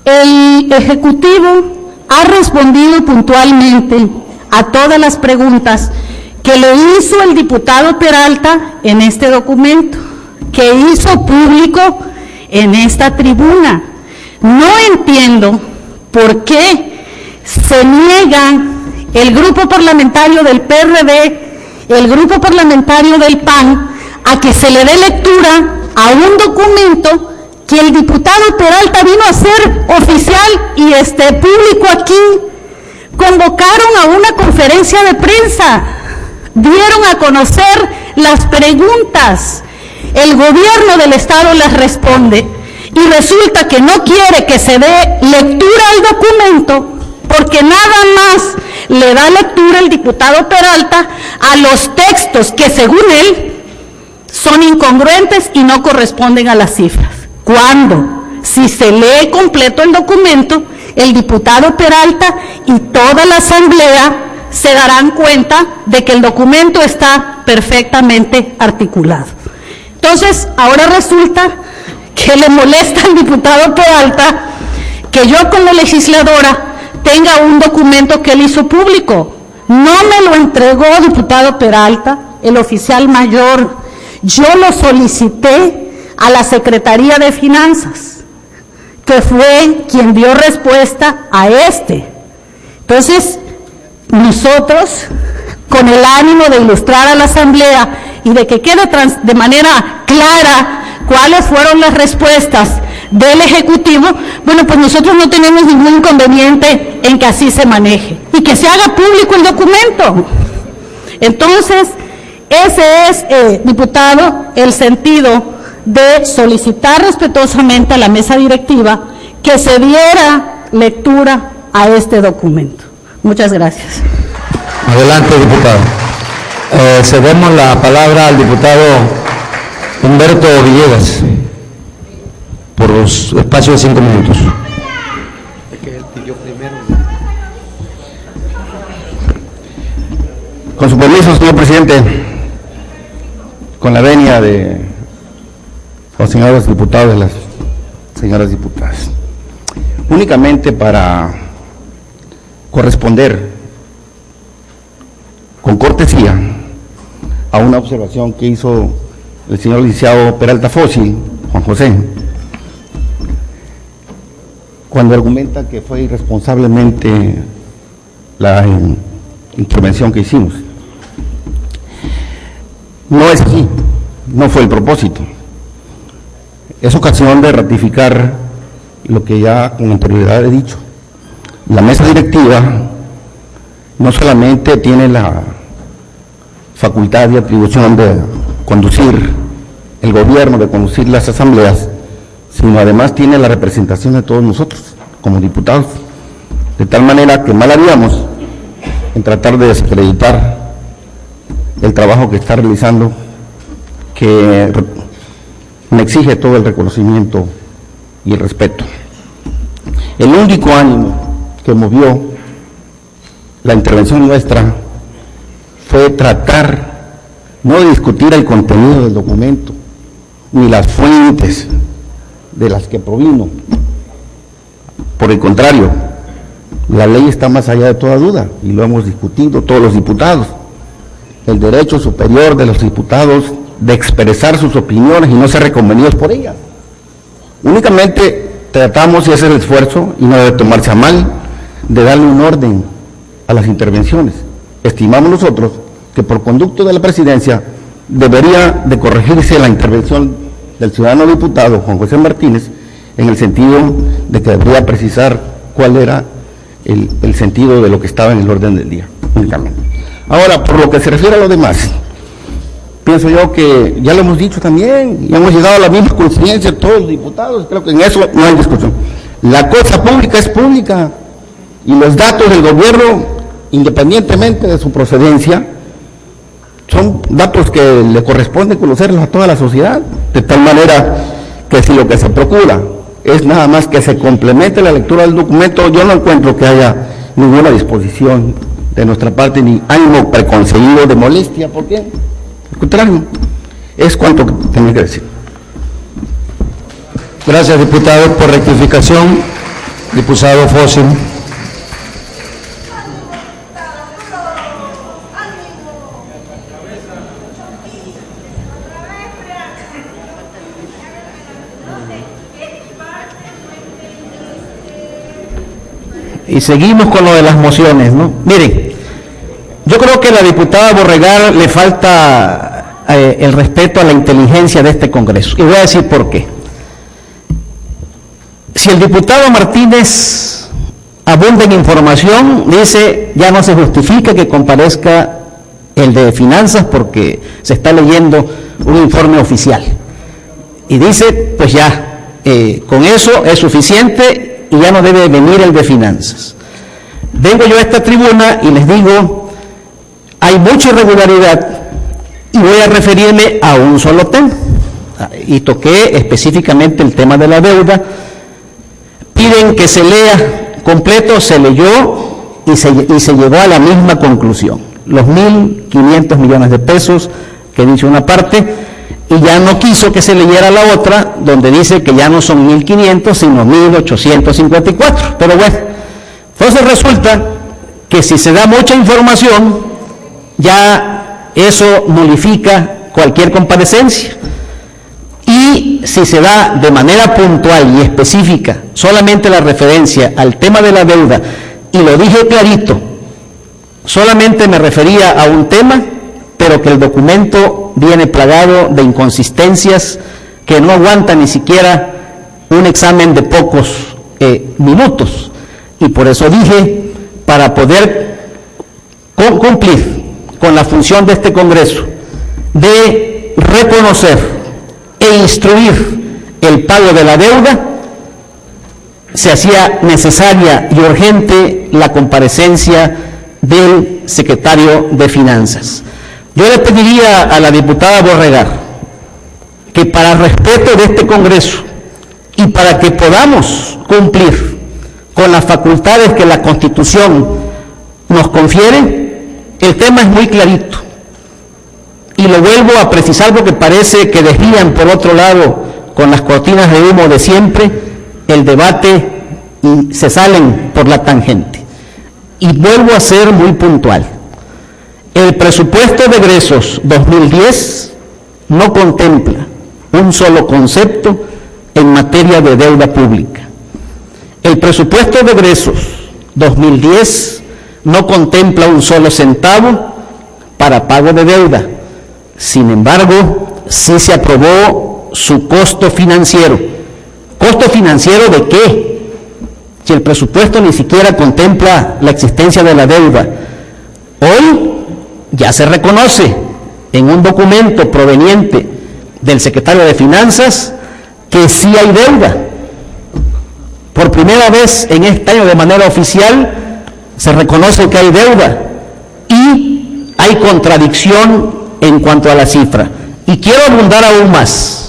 Speaker 8: El Ejecutivo ha respondido puntualmente a todas las preguntas que le hizo el diputado Peralta en este documento, que hizo público en esta tribuna. No entiendo por qué se niegan el grupo parlamentario del PRD, el grupo parlamentario del PAN, a que se le dé lectura a un documento que el diputado Peralta vino a hacer oficial y público aquí. Convocaron a una conferencia de prensa, dieron a conocer las preguntas, el gobierno del Estado las responde y resulta que no quiere que se dé lectura al documento porque nada más le da lectura el diputado Peralta a los textos que según él son incongruentes y no corresponden a las cifras. ¿Cuándo? Si se lee completo el documento, el diputado Peralta y toda la asamblea se darán cuenta de que el documento está perfectamente articulado. Entonces, ahora resulta que le molesta al diputado Peralta que yo como legisladora tenga un documento que él hizo público. No me lo entregó, diputado Peralta, el oficial mayor. Yo lo solicité a la Secretaría de Finanzas, que fue quien dio respuesta a Entonces, nosotros, con el ánimo de ilustrar a la Asamblea y de que quede de manera clara cuáles fueron las respuestas del Ejecutivo, bueno, pues nosotros no tenemos ningún inconveniente en que así se maneje y que se haga público el documento. Entonces, ese es, diputado, el sentido de solicitar respetuosamente a la mesa directiva que se diera lectura a este documento. Muchas gracias.
Speaker 1: Adelante, diputado. Cedemos la palabra al diputado Humberto Villegas por los espacios de 5 minutos.
Speaker 2: Es que él pidió primero.
Speaker 10: Con su permiso, señor presidente, con la venia de los señores diputados y las señoras diputadas, únicamente para corresponder con cortesía a una observación que hizo el señor licenciado Peralta Fósil, Juan José, cuando argumenta que fue irresponsablemente la intervención que hicimos. No es así, no fue el propósito. Es ocasión de ratificar lo que ya con anterioridad he dicho. La mesa directiva no solamente tiene la facultad y atribución de conducir el gobierno, de conducir las asambleas, sino además tiene la representación de todos nosotros como diputados, de tal manera que mal haríamos en tratar de desacreditar el trabajo que está realizando, que me exige todo el reconocimiento y el respeto. El único ánimo que movió la intervención nuestra fue tratar no de discutir el contenido del documento, ni las fuentes de las que provino. Por el contrario, la ley está más allá de toda duda, y lo hemos discutido todos los diputados. El derecho superior de los diputados de expresar sus opiniones y no ser reconvenidos por ellas. Únicamente tratamos de hacer el esfuerzo, y no debe tomarse a mal, de darle un orden a las intervenciones. Estimamos nosotros que por conducto de la presidencia debería de corregirse la intervención del ciudadano diputado Juan José Martínez, en el sentido de que debería precisar cuál era el sentido de lo que estaba en el orden del día, únicamente. Ahora, por lo que se refiere a lo demás, pienso yo que ya lo hemos dicho también, y hemos llegado a la misma coincidencia todos los diputados, creo que en eso no hay discusión. La cosa pública es pública, y los datos del gobierno, independientemente de su procedencia, son datos que le corresponde conocerlos a toda la sociedad, de tal manera que si lo que se procura es nada más que se complemente la lectura del documento, yo no encuentro que haya ninguna disposición de nuestra parte, ni ánimo preconcebido de molestia, ¿por qué? Al contrario, es cuanto tenía que decir.
Speaker 1: Gracias, diputado. Por rectificación, diputado Fósil.
Speaker 10: Y seguimos con lo de las mociones, ¿no? Miren, yo creo que a la diputada Borregar le falta el respeto a la inteligencia de este Congreso. Y voy a decir por qué. Si el diputado Martínez abunda en información, dice, ya no se justifica que comparezca el de Finanzas porque se está leyendo un informe oficial. Y dice, pues ya, con eso es suficiente y ya no debe venir el de Finanzas. Vengo yo a esta tribuna y les digo, hay mucha irregularidad y voy a referirme a un solo tema. Y toqué específicamente el tema de la deuda. Piden que se lea completo, se leyó y se llegó a la misma conclusión. Los 1.500 millones de pesos que dice una parte, y ya no quiso que se leyera la otra, donde dice que ya no son 1.500, sino 1.854. Pero bueno, entonces resulta que si se da mucha información, ya eso nulifica cualquier comparecencia. Y si se da de manera puntual y específica solamente la referencia al tema de la deuda, y lo dije clarito, solamente me refería a un tema, pero que el documento viene plagado de inconsistencias que no aguantan ni siquiera un examen de pocos minutos. Y por eso dije, para poder cumplir con la función de este Congreso de reconocer e instruir el pago de la deuda, se hacía necesaria y urgente la comparecencia del secretario de Finanzas. Yo le pediría a la diputada Borregar que, para respeto de este Congreso y para que podamos cumplir con las facultades que la Constitución nos confiere, el tema es muy clarito. Y lo vuelvo a precisar porque parece que desvían por otro lado, con las cortinas de humo de siempre, el debate y se salen por la tangente. Y vuelvo a ser muy puntual. El presupuesto de egresos 2010 no contempla un solo concepto en materia de deuda pública. El presupuesto de egresos 2010 no contempla un solo centavo para pago de deuda. Sin embargo, sí se aprobó su costo financiero. ¿Costo financiero de qué? Si el presupuesto ni siquiera contempla la existencia de la deuda. Hoy ya se reconoce en un documento proveniente del secretario de Finanzas que sí hay deuda. Por primera vez en este año de manera oficial se reconoce que hay deuda y hay contradicción en cuanto a la cifra. Y quiero abundar aún más.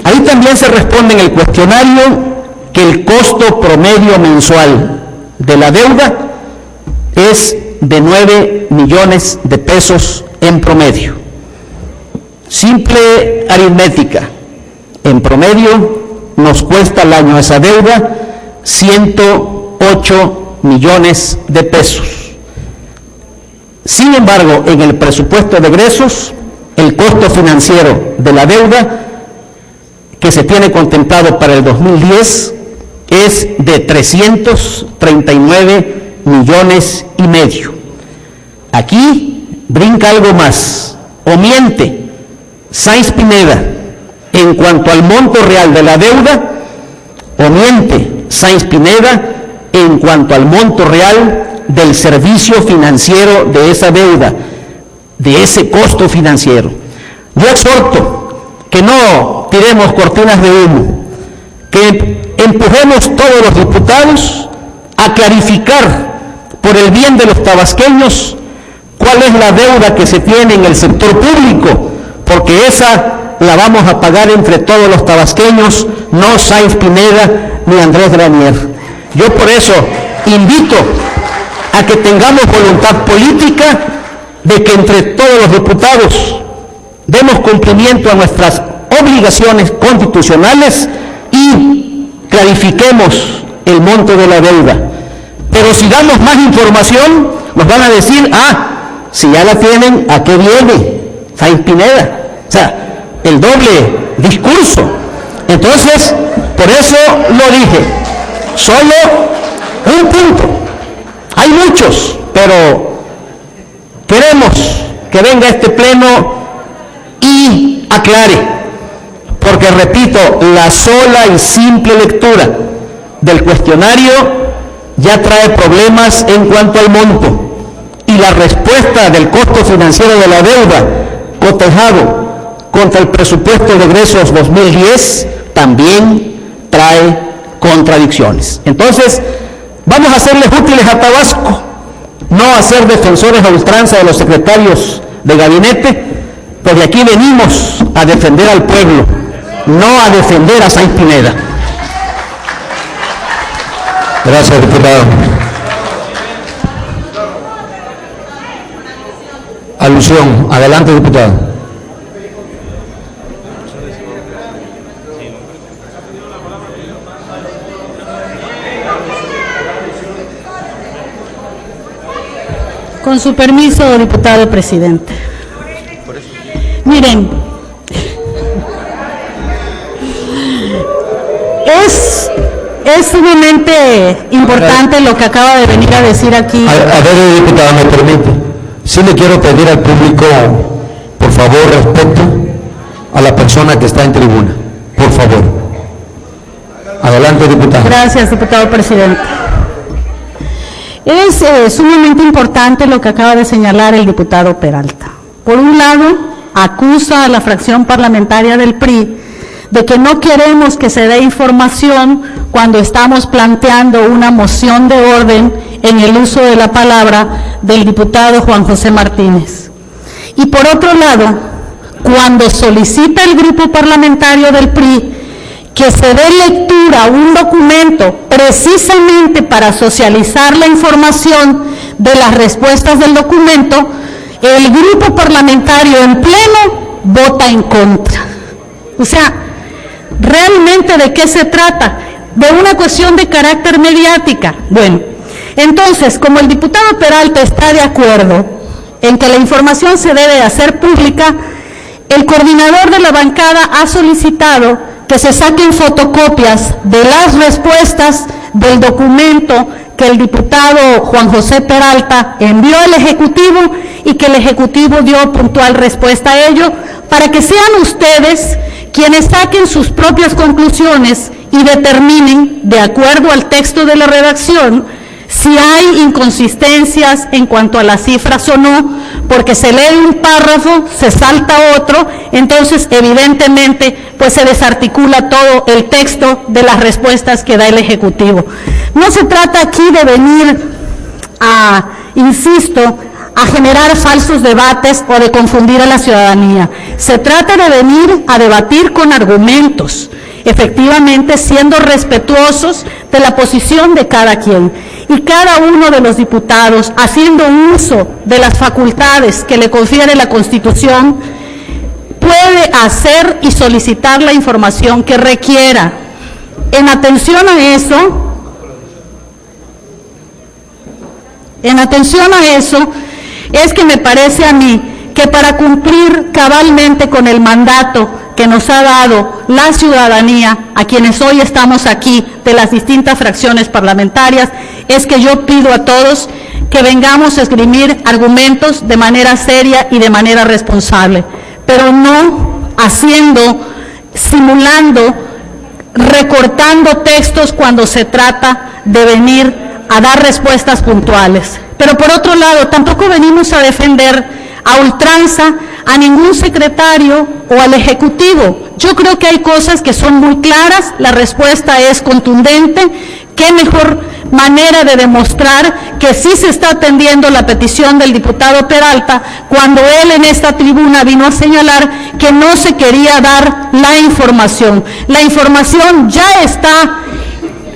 Speaker 10: Ahí también se responde en el cuestionario que el costo promedio mensual de la deuda es de 9 millones de pesos en promedio. Simple aritmética. En promedio nos cuesta al año esa deuda 108 millones de pesos. Sin embargo, en el presupuesto de egresos, el costo financiero de la deuda que se tiene contemplado para el 2010 es de 339 millones y medio. Aquí brinca algo más, o miente Sáenz Pineda en cuanto al monto real de la deuda, o miente Sáenz Pineda en cuanto al monto real del servicio financiero de esa deuda, de ese costo financiero. Yo exhorto que no tiremos cortinas de humo, que empujemos todos los diputados a clarificar por el bien de los tabasqueños cuál es la deuda que se tiene en el sector público, porque esa la vamos a pagar entre todos los tabasqueños, no Sáenz Pineda ni Andrés Granier. Yo por eso invito a que tengamos voluntad política de que entre todos los diputados demos cumplimiento a nuestras obligaciones constitucionales y clarifiquemos el monto de la deuda. Pero si damos más información, nos van a decir, si ya la tienen, ¿a qué viene Sáenz Pineda? O sea, el doble discurso. Entonces, por eso lo dije, solo un punto. Hay muchos, pero queremos que venga este pleno y aclare, porque repito, la sola y simple lectura del cuestionario ya trae problemas en cuanto al monto, y la respuesta del costo financiero de la deuda cotejado contra el presupuesto de egresos 2010 también trae contradicciones. Entonces, vamos a serles útiles a Tabasco, no a ser defensores a ultranza de los secretarios de gabinete, pues de aquí venimos a defender al pueblo, no a defender a Sáenz Pineda.
Speaker 1: Gracias, diputado. Alusión. Adelante, diputado.
Speaker 8: Con su permiso, diputado presidente. Miren, es sumamente importante lo que acaba de venir a decir aquí.
Speaker 1: A ver, diputado, me permite. Sí le quiero pedir al público, por favor, respeto a la persona que está en tribuna. Por favor. Adelante, diputado.
Speaker 8: Gracias, diputado presidente. Es sumamente importante lo que acaba de señalar el diputado Peralta. Por un lado, acusa a la fracción parlamentaria del PRI de que no queremos que se dé información cuando estamos planteando una moción de orden en el uso de la palabra del diputado Juan José Martínez. Y por otro lado, cuando solicita el grupo parlamentario del PRI que se dé lectura a un documento precisamente para socializar la información de las respuestas del documento, el grupo parlamentario en pleno vota en contra. O sea, ¿realmente de qué se trata? De una cuestión de carácter mediática. Bueno, entonces, como el diputado Peralta está de acuerdo en que la información se debe hacer pública, el coordinador de la bancada ha solicitado que se saquen fotocopias de las respuestas del documento que el diputado Juan José Peralta envió al Ejecutivo y que el Ejecutivo dio puntual respuesta a ello, para que sean ustedes quienes saquen sus propias conclusiones y determinen, de acuerdo al texto de la redacción, si hay inconsistencias en cuanto a las cifras o no, porque se lee un párrafo, se salta otro, entonces evidentemente pues se desarticula todo el texto de las respuestas que da el Ejecutivo. No se trata aquí de venir a, insisto, a generar falsos debates o de confundir a la ciudadanía. Se trata de venir a debatir con argumentos, efectivamente siendo respetuosos de la posición de cada quien. Y cada uno de los diputados, haciendo uso de las facultades que le confiere la Constitución, puede hacer y solicitar la información que requiera. En atención a eso, es que me parece a mí que para cumplir cabalmente con el mandato que nos ha dado la ciudadanía, a quienes hoy estamos aquí de las distintas fracciones parlamentarias, es que yo pido a todos que vengamos a esgrimir argumentos de manera seria y de manera responsable, pero no simulando, recortando textos cuando se trata de venir a dar respuestas puntuales. Pero por otro lado, tampoco venimos a defender a ultranza a ningún secretario o al Ejecutivo. Yo creo que hay cosas que son muy claras, la respuesta es contundente. Qué mejor manera de demostrar que sí se está atendiendo la petición del diputado Peralta cuando él en esta tribuna vino a señalar que no se quería dar la información. La información ya está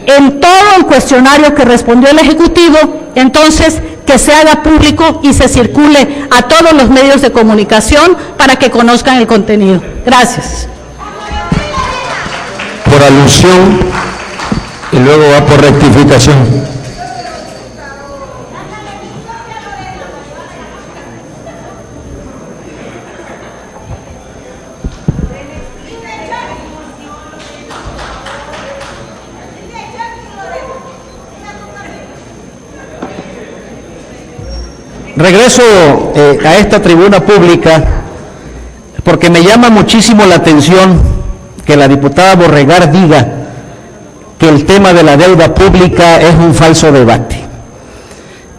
Speaker 8: en todo el cuestionario que respondió el Ejecutivo, entonces que se haga público y se circule a todos los medios de comunicación para que conozcan el contenido. Gracias.
Speaker 1: Por alusión y luego va por rectificación.
Speaker 10: Regreso a esta tribuna pública porque me llama muchísimo la atención que la diputada Borregar diga que el tema de la deuda pública es un falso debate.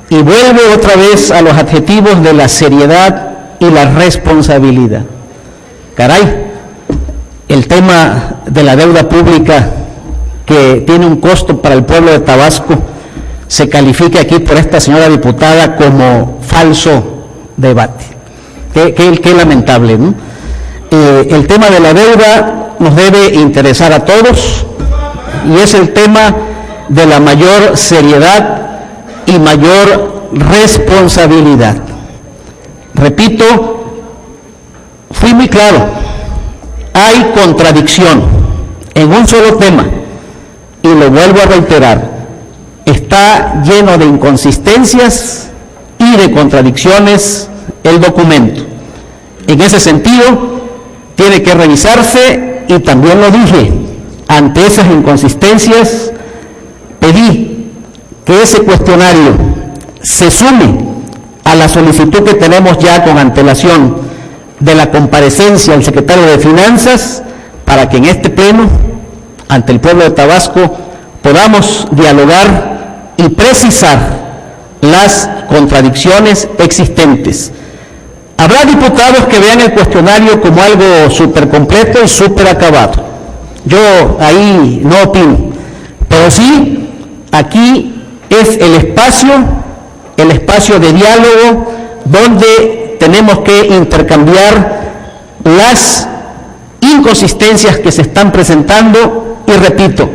Speaker 10: Y vuelve otra vez a los adjetivos de la seriedad y la responsabilidad. Caray, el tema de la deuda pública que tiene un costo para el pueblo de Tabasco se califica aquí por esta señora diputada como falso debate. Qué lamentable, ¿no? El tema de la deuda nos debe interesar a todos y es el tema de la mayor seriedad y mayor responsabilidad. Repito, fui muy claro, hay contradicción en un solo tema y lo vuelvo a reiterar. Está lleno de inconsistencias y de contradicciones el documento. En ese sentido, tiene que revisarse y también lo dije, ante esas inconsistencias, pedí que ese cuestionario se sume a la solicitud que tenemos ya con antelación de la comparecencia del secretario de Finanzas para que en este pleno, ante el pueblo de Tabasco, podamos dialogar y precisar las contradicciones existentes. Habrá diputados que vean el cuestionario como algo súper completo y súper acabado. Yo ahí no opino, pero sí, aquí es el espacio de diálogo donde tenemos que intercambiar las inconsistencias que se están presentando y repito,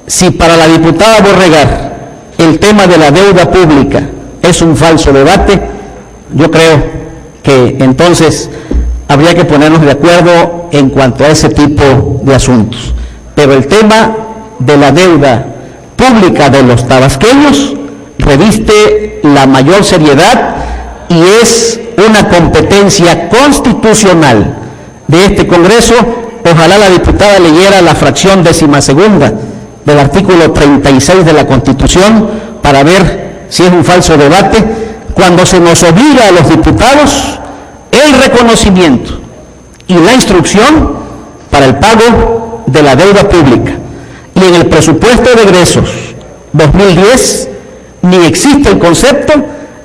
Speaker 10: si para la diputada Borregar el tema de la deuda pública es un falso debate, yo creo que entonces habría que ponernos de acuerdo en cuanto a ese tipo de asuntos. Pero el tema de la deuda pública de los tabasqueños reviste la mayor seriedad y es una competencia constitucional de este Congreso. Ojalá la diputada leyera la fracción 12ª del artículo 36 de la Constitución para ver si es un falso debate, cuando se nos obliga a los diputados el reconocimiento y la instrucción para el pago de la deuda pública. Y en el presupuesto de egresos 2010 ni existe el concepto,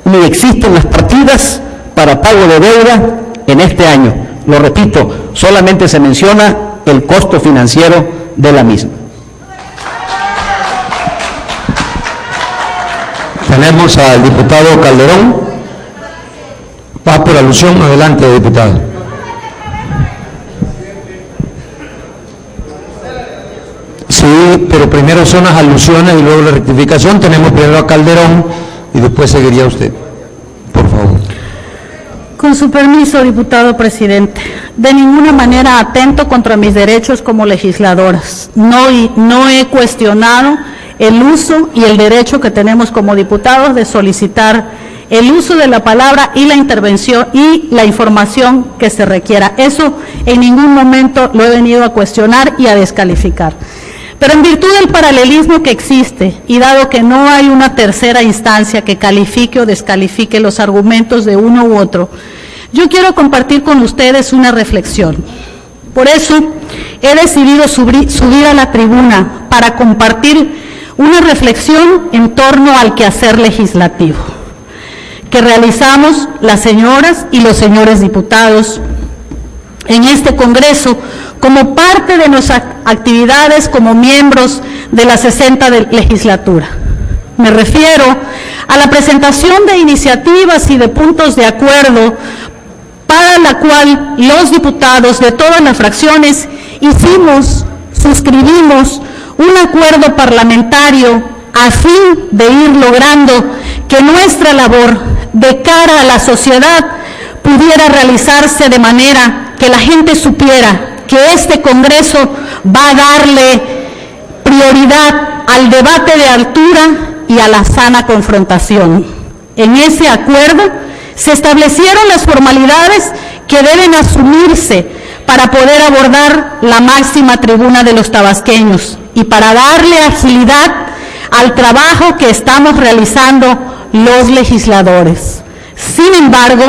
Speaker 10: ni existen las partidas para pago de deuda en este año. Lo repito, solamente se menciona el costo financiero de la misma.
Speaker 1: Tenemos al diputado Calderón. Va por alusión. Adelante, diputado. Sí, pero primero son las alusiones y luego la rectificación. Tenemos primero a Calderón y después seguiría usted. Por favor.
Speaker 8: Con su permiso, diputado presidente, de ninguna manera atento contra mis derechos como legisladoras. No he cuestionado el uso y el derecho que tenemos como diputados de solicitar el uso de la palabra y la intervención y la información que se requiera. Eso en ningún momento lo he venido a cuestionar y a descalificar. Pero en virtud del paralelismo que existe y dado que no hay una tercera instancia que califique o descalifique los argumentos de uno u otro, yo quiero compartir con ustedes una reflexión. Por eso he decidido subir a la tribuna para compartir una reflexión en torno al quehacer legislativo que realizamos las señoras y los señores diputados en este Congreso como parte de nuestras actividades como miembros de la 60ª legislatura. Me refiero a la presentación de iniciativas y de puntos de acuerdo para la cual los diputados de todas las fracciones suscribimos un acuerdo parlamentario a fin de ir logrando que nuestra labor de cara a la sociedad pudiera realizarse de manera que la gente supiera que este Congreso va a darle prioridad al debate de altura y a la sana confrontación. En ese acuerdo se establecieron las formalidades que deben asumirse para poder abordar la máxima tribuna de los tabasqueños y para darle agilidad al trabajo que estamos realizando los legisladores. Sin embargo,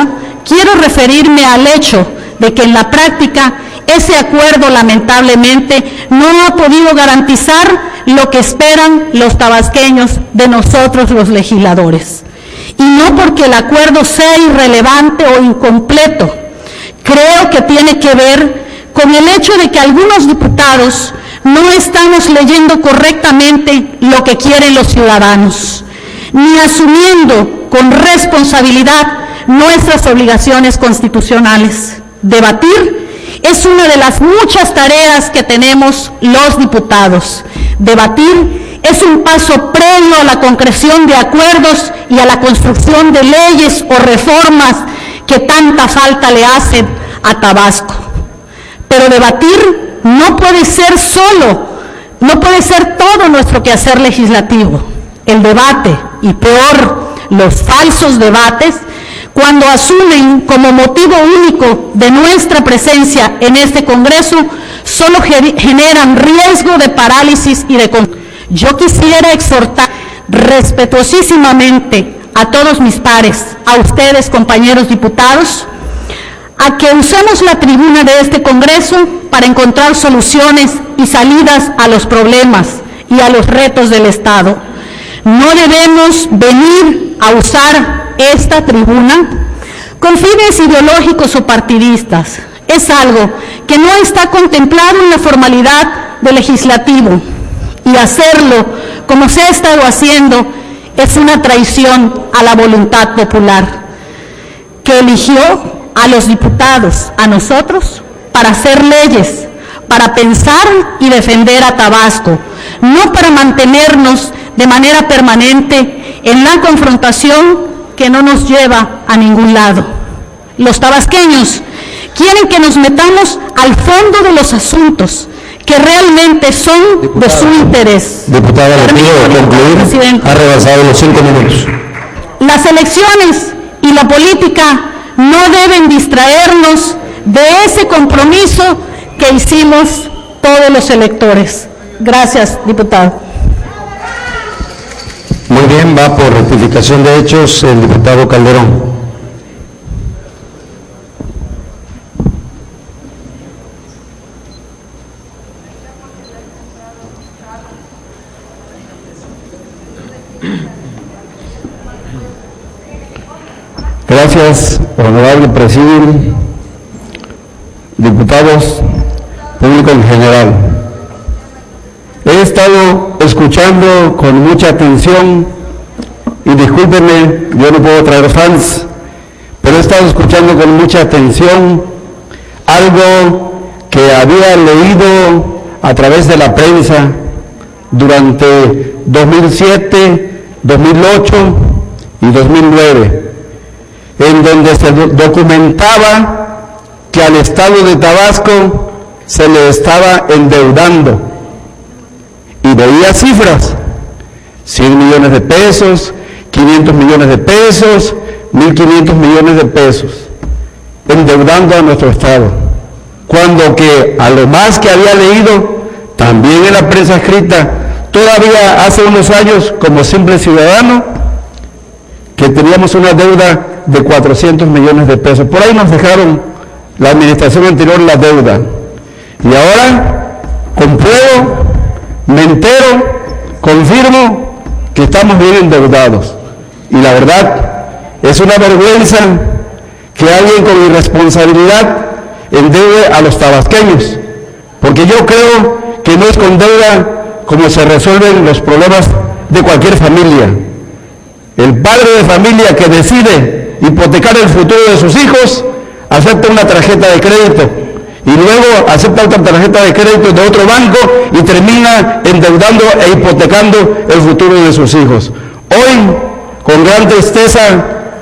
Speaker 8: quiero referirme al hecho de que en la práctica ese acuerdo lamentablemente no ha podido garantizar lo que esperan los tabasqueños de nosotros los legisladores. Y no porque el acuerdo sea irrelevante o incompleto, creo que tiene que ver con el hecho de que algunos diputados no estamos leyendo correctamente lo que quieren los ciudadanos, ni asumiendo con responsabilidad nuestras obligaciones constitucionales. Debatir es una de las muchas tareas que tenemos los diputados. Debatir es un paso previo a la concreción de acuerdos y a la construcción de leyes o reformas que tanta falta le hacen a Tabasco. Pero debatir no puede ser todo nuestro quehacer legislativo. El debate, y peor, los falsos debates, cuando asumen como motivo único de nuestra presencia en este Congreso, solo generan riesgo de parálisis y de confusión. Yo quisiera exhortar respetuosísimamente a todos mis pares, a ustedes, compañeros diputados, a que usemos la tribuna de este Congreso para encontrar soluciones y salidas a los problemas y a los retos del Estado. No debemos venir a usar esta tribuna con fines ideológicos o partidistas. Es algo que no está contemplado en la formalidad del legislativo, y hacerlo como se ha estado haciendo es una traición a la voluntad popular, que eligió a los diputados, a nosotros, para hacer leyes, para pensar y defender a Tabasco, no para mantenernos de manera permanente en la confrontación que no nos lleva a ningún lado. Los tabasqueños quieren que nos metamos al fondo de los asuntos que realmente son de su interés.
Speaker 1: Diputada, le pido concluir.
Speaker 8: Presidente.
Speaker 1: Ha rebasado los 5 minutos.
Speaker 8: Las elecciones y la política no deben distraernos de ese compromiso que hicimos todos los electores. Gracias, diputado.
Speaker 1: Muy bien, va por rectificación de hechos el diputado Calderón.
Speaker 4: Gracias, honorable presidente, diputados, público en general. He estado escuchando con mucha atención, y discúlpenme, yo no puedo traer fans, pero he estado escuchando con mucha atención algo que había leído a través de la prensa durante 2007, 2008 y 2009, en donde se documentaba que al Estado de Tabasco se le estaba endeudando, y veía cifras: 100 millones de pesos, 500 millones de pesos, 1.500 millones de pesos, endeudando a nuestro Estado, cuando que a lo más que había leído, también en la prensa escrita, todavía hace unos años, como simple ciudadano, que teníamos una deuda de 400 millones de pesos. Por ahí nos dejaron la administración anterior la deuda. Y ahora compruebo, me entero, confirmo que estamos bien endeudados. Y la verdad, es una vergüenza que alguien con irresponsabilidad endeude a los tabasqueños, porque yo creo que no es con deuda como se resuelven los problemas de cualquier familia. El padre de familia que decide hipotecar el futuro de sus hijos acepta una tarjeta de crédito y luego acepta otra tarjeta de crédito de otro banco y termina endeudando e hipotecando el futuro de sus hijos. Hoy, con gran tristeza,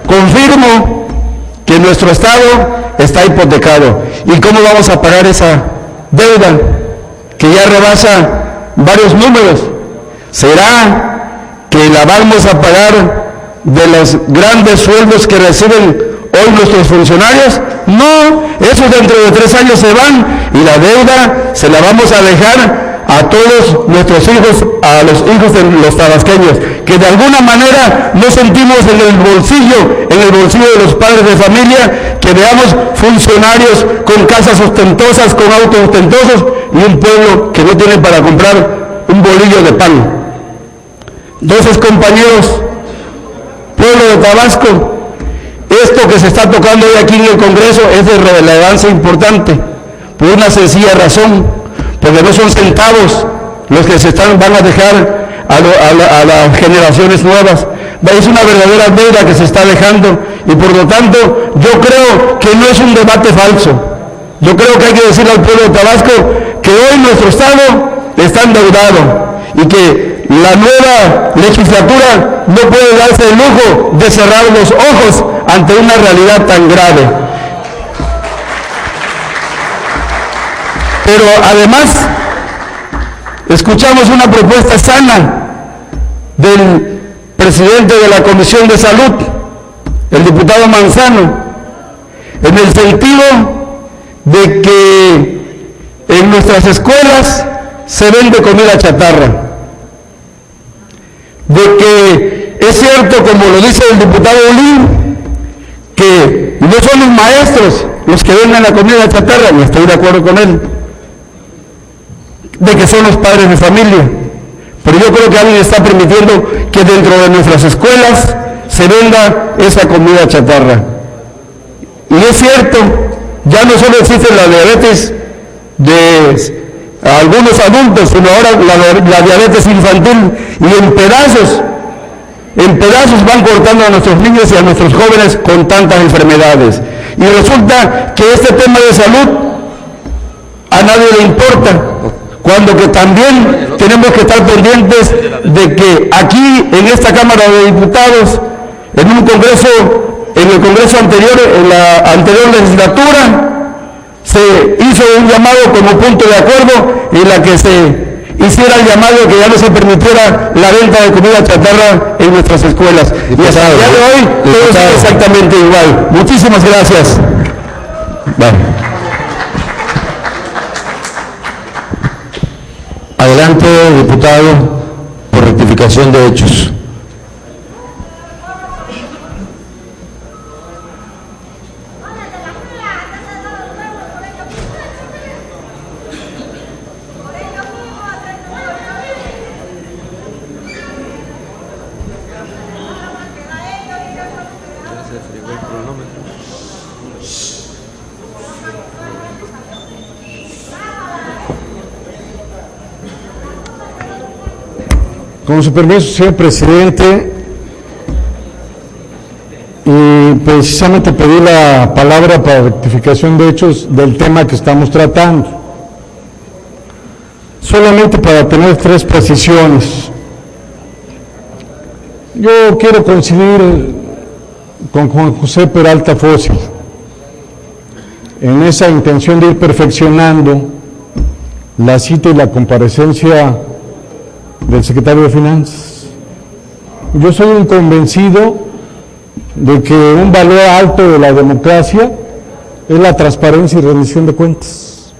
Speaker 4: confirmo que nuestro Estado está hipotecado. ¿Y cómo vamos a pagar esa deuda que ya rebasa varios números? ¿Será que la vamos a pagar de los grandes sueldos que reciben hoy nuestros funcionarios? No, esos dentro de 3 años se van y la deuda se la vamos a dejar a todos nuestros hijos, a los hijos de los tabasqueños, que de alguna manera no sentimos en el bolsillo de los padres de familia, que veamos funcionarios con casas ostentosas, con autos ostentosos, y un pueblo que no tiene para comprar un bolillo de pan. Entonces, compañeros, pueblo de Tabasco, esto que se está tocando hoy aquí en el Congreso es de relevancia importante, por una sencilla razón, porque no son centavos los que van a dejar a las generaciones nuevas. Es una verdadera deuda que se está dejando, y por lo tanto yo creo que no es un debate falso. Yo creo que hay que decirle al pueblo de Tabasco que hoy nuestro Estado está endeudado y que la nueva legislatura no puede darse el lujo de cerrar los ojos ante una realidad tan grave. Pero además, escuchamos una propuesta sana del presidente de la Comisión de Salud, el diputado Manzano, en el sentido de que en nuestras escuelas se vende comida chatarra, de que es cierto, como lo dice el diputado Olín, que no son los maestros los que venden la comida chatarra, y estoy de acuerdo con él, de que son los padres de familia, pero yo creo que alguien está permitiendo que dentro de nuestras escuelas se venda esa comida chatarra. Y es cierto, ya no solo existe la diabetes
Speaker 7: a algunos adultos, sino ahora la diabetes infantil, y en pedazos van cortando a nuestros niños y a nuestros jóvenes con tantas enfermedades. Y resulta que este tema de salud a nadie le importa, cuando que también tenemos que estar pendientes de que aquí en esta Cámara de Diputados, en el Congreso anterior, en la anterior legislatura, se hizo un llamado como punto de acuerdo en la que se hiciera el llamado que ya no se permitiera la venta de comida chatarra en nuestras escuelas. Y hasta el día de hoy todo es exactamente igual. Muchísimas gracias.
Speaker 1: Bueno. Adelante, diputado, por rectificación de hechos.
Speaker 9: Con su permiso, señor presidente, y precisamente pedí la palabra para rectificación de hechos del tema que estamos tratando. Solamente para tener 3 precisiones. Yo quiero coincidir con Juan José Peralta Fósil en esa intención de ir perfeccionando la cita y la comparecencia del secretario de Finanzas. Yo soy un convencido de que un valor alto de la democracia es la transparencia y rendición de cuentas.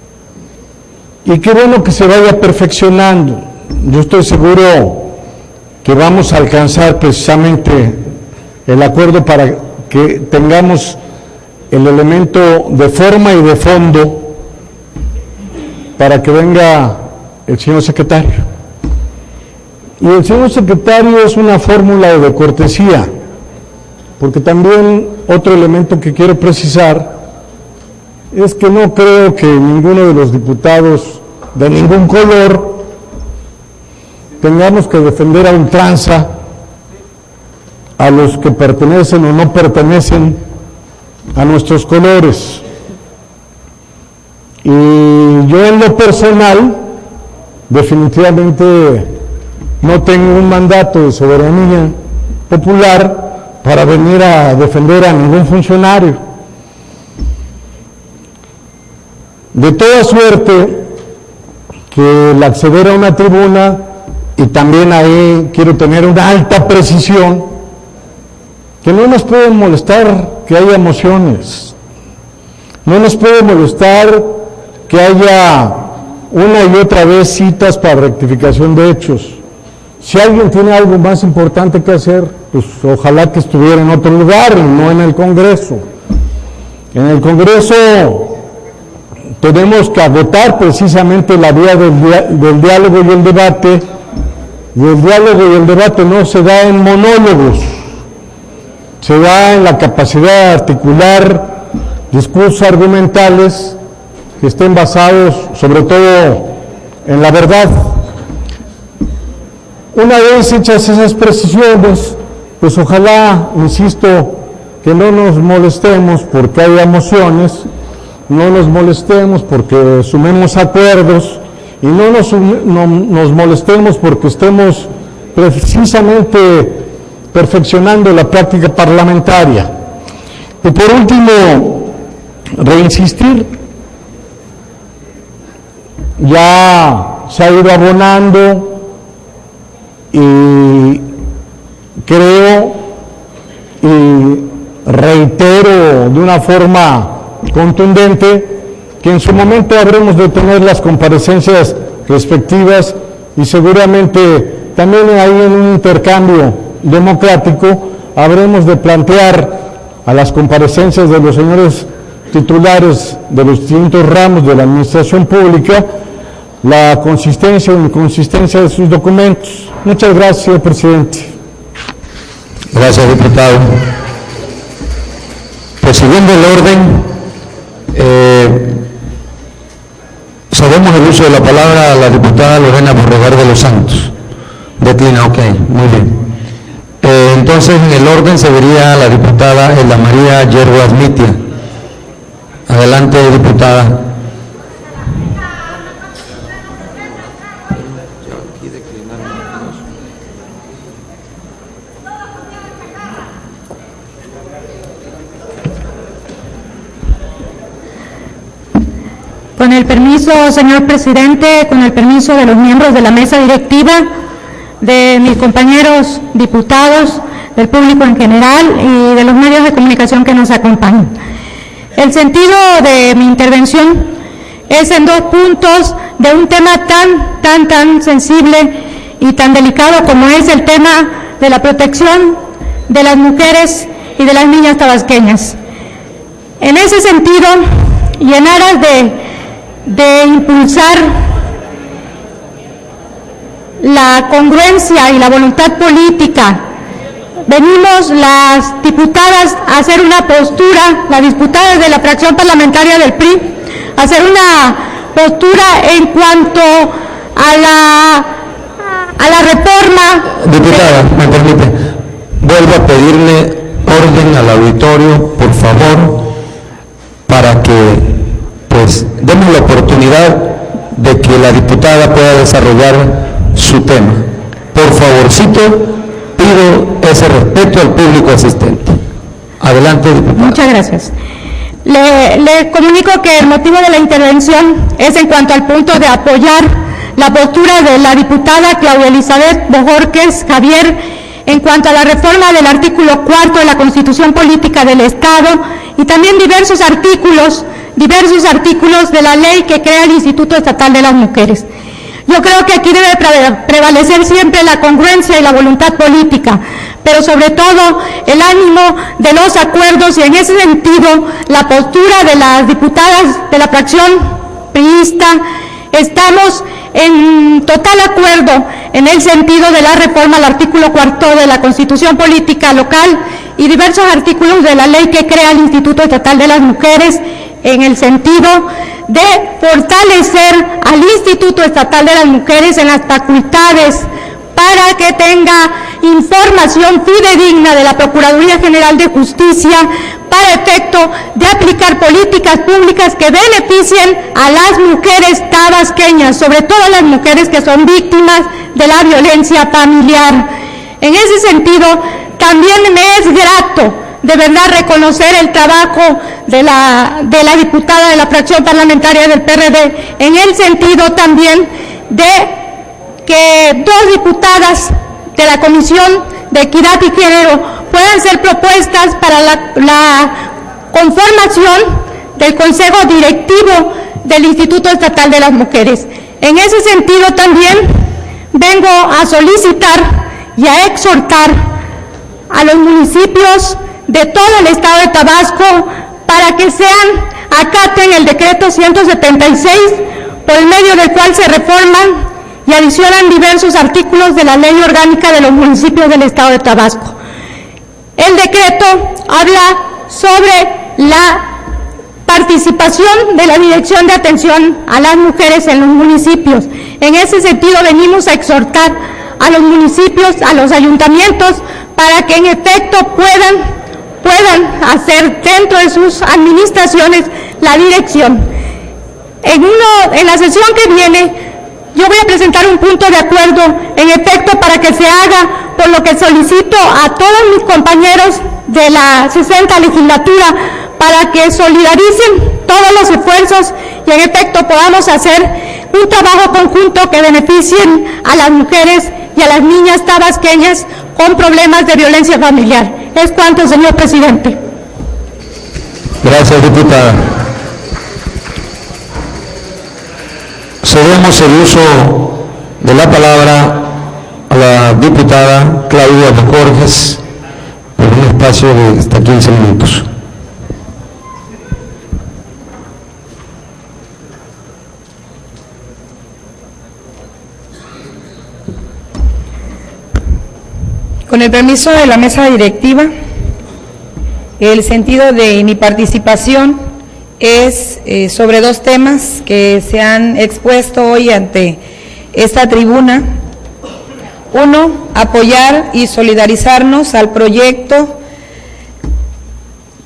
Speaker 9: Y qué bueno que se vaya perfeccionando. Yo estoy seguro que vamos a alcanzar precisamente el acuerdo para que tengamos el elemento de forma y de fondo para que venga el señor secretario. Y el señor secretario es una fórmula de cortesía, porque también otro elemento que quiero precisar es que no creo que ninguno de los diputados de ningún color tengamos que defender a ultranza a los que pertenecen o no pertenecen a nuestros colores. Y yo en lo personal, definitivamente no tengo un mandato de soberanía popular para venir a defender a ningún funcionario. De toda suerte que el acceder a una tribuna, y también ahí quiero tener una alta precisión, que no nos puede molestar que haya mociones, no nos puede molestar que haya una y otra vez citas para rectificación de hechos. Si alguien tiene algo más importante que hacer, pues ojalá que estuviera en otro lugar y no en el Congreso. En el Congreso tenemos que agotar precisamente la vía del diálogo y el debate, y el diálogo y el debate no se da en monólogos, se da en la capacidad de articular discursos argumentales que estén basados sobre todo en la verdad. Una vez hechas esas precisiones, pues ojalá, insisto, que no nos molestemos porque haya mociones, no nos molestemos porque sumemos acuerdos y no nos molestemos porque estemos precisamente perfeccionando la práctica parlamentaria. Y por último, reinsistir, ya se ha ido abonando y creo y reitero de una forma contundente que en su momento habremos de tener las comparecencias respectivas y seguramente también ahí en un intercambio democrático habremos de plantear a las comparecencias de los señores titulares de los distintos ramos de la administración pública la consistencia o inconsistencia de sus documentos. Muchas gracias, señor presidente.
Speaker 1: Gracias, diputado. Pues siguiendo el orden, Cedemos el uso de la palabra a la diputada Lorena Borregar de los Santos. Declina, ok, muy bien. Entonces, en el orden se vería la diputada Elda María Yergo Asmitia. Adelante, diputada.
Speaker 8: Con el permiso, señor presidente, con el permiso de los miembros de la mesa directiva, de mis compañeros diputados, del público en general y de los medios de comunicación que nos acompañan. El sentido de mi intervención es en dos puntos de un tema tan sensible y tan delicado como es el tema de la protección de las mujeres y de las niñas tabasqueñas. En ese sentido, y en aras de impulsar la congruencia y la voluntad política, venimos las diputadas a hacer una postura, las diputadas de la fracción parlamentaria del PRI, a hacer una postura en cuanto a la reforma.
Speaker 1: Diputada, me permite, vuelvo a pedirle orden al auditorio, por favor, para que pues demos la oportunidad de que la diputada pueda desarrollar su tema. Por favorcito, pido ese respeto al público asistente. Adelante, diputada.
Speaker 8: Muchas gracias. Le comunico que el motivo de la intervención es en cuanto al punto de apoyar la postura de la diputada Claudia Elizabeth Bojorquez Javier en cuanto a la reforma del artículo 4 de la Constitución Política del Estado y también diversos artículos de la ley que crea el Instituto Estatal de las Mujeres. Yo creo que aquí debe prevalecer siempre la congruencia y la voluntad política, pero sobre todo el ánimo de los acuerdos, y en ese sentido la postura de las diputadas de la fracción priista. Estamos en total acuerdo en el sentido de la reforma al artículo 4 de la Constitución Política Local y diversos artículos de la ley que crea el Instituto Estatal de las Mujeres, en el sentido de fortalecer al Instituto Estatal de las Mujeres en las facultades para que tenga información fidedigna de la Procuraduría General de Justicia para efecto de aplicar políticas públicas que beneficien a las mujeres tabasqueñas, sobre todo las mujeres que son víctimas de la violencia familiar. En ese sentido, también me es grato de verdad reconocer el trabajo de la diputada de la fracción parlamentaria del PRD, en el sentido también de que dos diputadas de la Comisión de Equidad y Género puedan ser propuestas para la conformación del Consejo Directivo del Instituto Estatal de las Mujeres. En ese sentido también vengo a solicitar y a exhortar a los municipios de todo el estado de Tabasco para que acaten el decreto 176, por el medio del cual se reforman y adicionan diversos artículos de la Ley Orgánica de los Municipios del Estado de Tabasco. El decreto habla sobre la participación de la Dirección de Atención a las Mujeres en los municipios. En ese sentido venimos a exhortar a los municipios, a los ayuntamientos, para que en efecto puedan hacer dentro de sus administraciones la dirección. En la sesión que viene, yo voy a presentar un punto de acuerdo, en efecto, para que se haga, por lo que solicito a todos mis compañeros de la 60 legislatura para que solidaricen todos los esfuerzos y en efecto podamos hacer un trabajo conjunto que beneficien a las mujeres y a las niñas tabasqueñas con problemas de violencia familiar. Es cuanto, señor presidente.
Speaker 1: Gracias, diputada. Cedemos el uso de la palabra a la diputada Claudia Bojorquez por un espacio de hasta 15 minutos.
Speaker 3: Con el permiso de la mesa directiva, el sentido de mi participación
Speaker 12: es sobre dos temas que se han expuesto hoy ante esta tribuna. Uno, apoyar y solidarizarnos al proyecto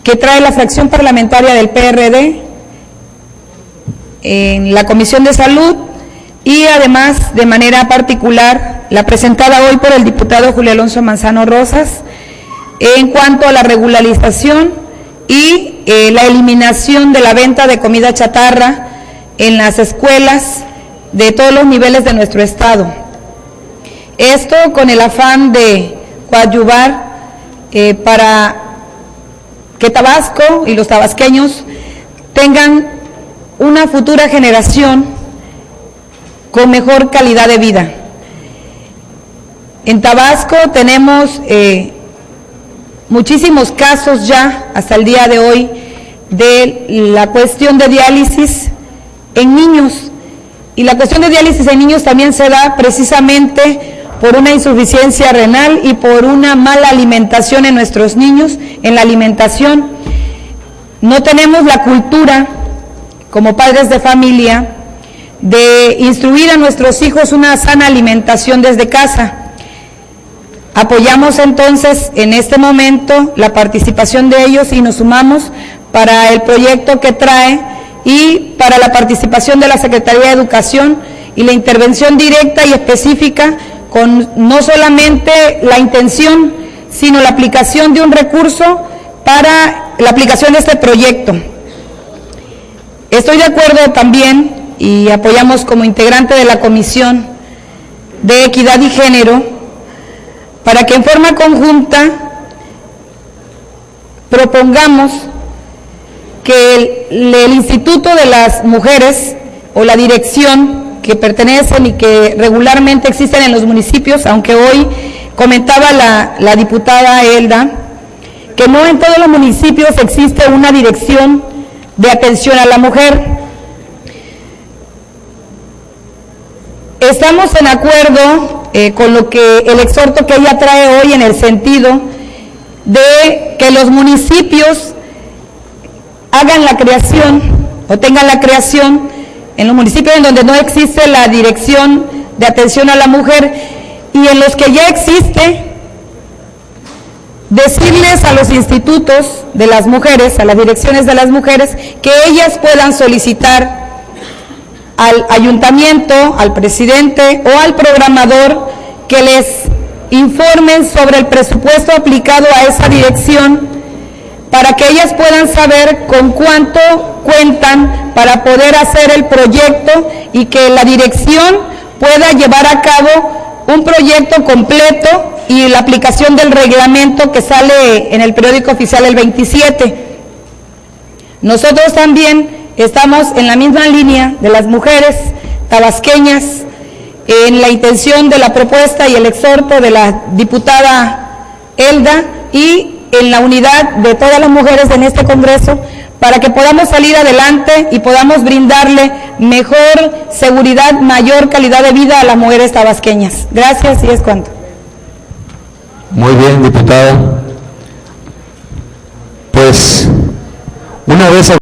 Speaker 12: que trae la fracción parlamentaria del PRD en la Comisión de Salud y además de manera particular la presentada hoy por el diputado Julio Alonso Manzano Rosas en cuanto a la regularización y la eliminación de la venta de comida chatarra en las escuelas de todos los niveles de nuestro estado. Esto con el afán de coadyuvar para que Tabasco y los tabasqueños tengan una futura generación con mejor calidad de vida. En Tabasco tenemos muchísimos casos ya hasta el día de hoy de la cuestión de diálisis en niños, y la cuestión de diálisis en niños también se da precisamente por una insuficiencia renal y por una mala alimentación en nuestros niños, en la alimentación. No tenemos la cultura, como padres de familia, de instruir a nuestros hijos una sana alimentación desde casa. Apoyamos entonces en este momento la participación de ellos y nos sumamos para el proyecto que trae y para la participación de la Secretaría de Educación y la intervención directa y específica con no solamente la intención, sino la aplicación de un recurso para la aplicación de este proyecto. Estoy de acuerdo también y apoyamos como integrante de la Comisión de Equidad y Género para que en forma conjunta propongamos que el Instituto de las Mujeres o la dirección que pertenecen y que regularmente existen en los municipios, aunque hoy comentaba la diputada Elda, que no en todos los municipios existe una dirección de atención a la mujer. Estamos en acuerdo con lo que el exhorto que ella trae hoy en el sentido de que los municipios hagan la creación o tengan la creación en los municipios en donde no existe la dirección de atención a la mujer y en los que ya existe, decirles a los institutos de las mujeres, a las direcciones de las mujeres, que ellas puedan solicitar al ayuntamiento, al presidente o al programador que les informen sobre el presupuesto aplicado a esa dirección para que ellas puedan saber con cuánto cuentan para poder hacer el proyecto y que la dirección pueda llevar a cabo un proyecto completo y la aplicación del reglamento que sale en el periódico oficial el 27. Nosotros también estamos en la misma línea de las mujeres tabasqueñas en la intención de la propuesta y el exhorto de la diputada Elda y en la unidad de todas las mujeres en este Congreso para que podamos salir adelante y podamos brindarle mejor seguridad, mayor calidad de vida a las mujeres tabasqueñas. Gracias y es cuanto.
Speaker 1: Muy bien, diputada. Pues, una vez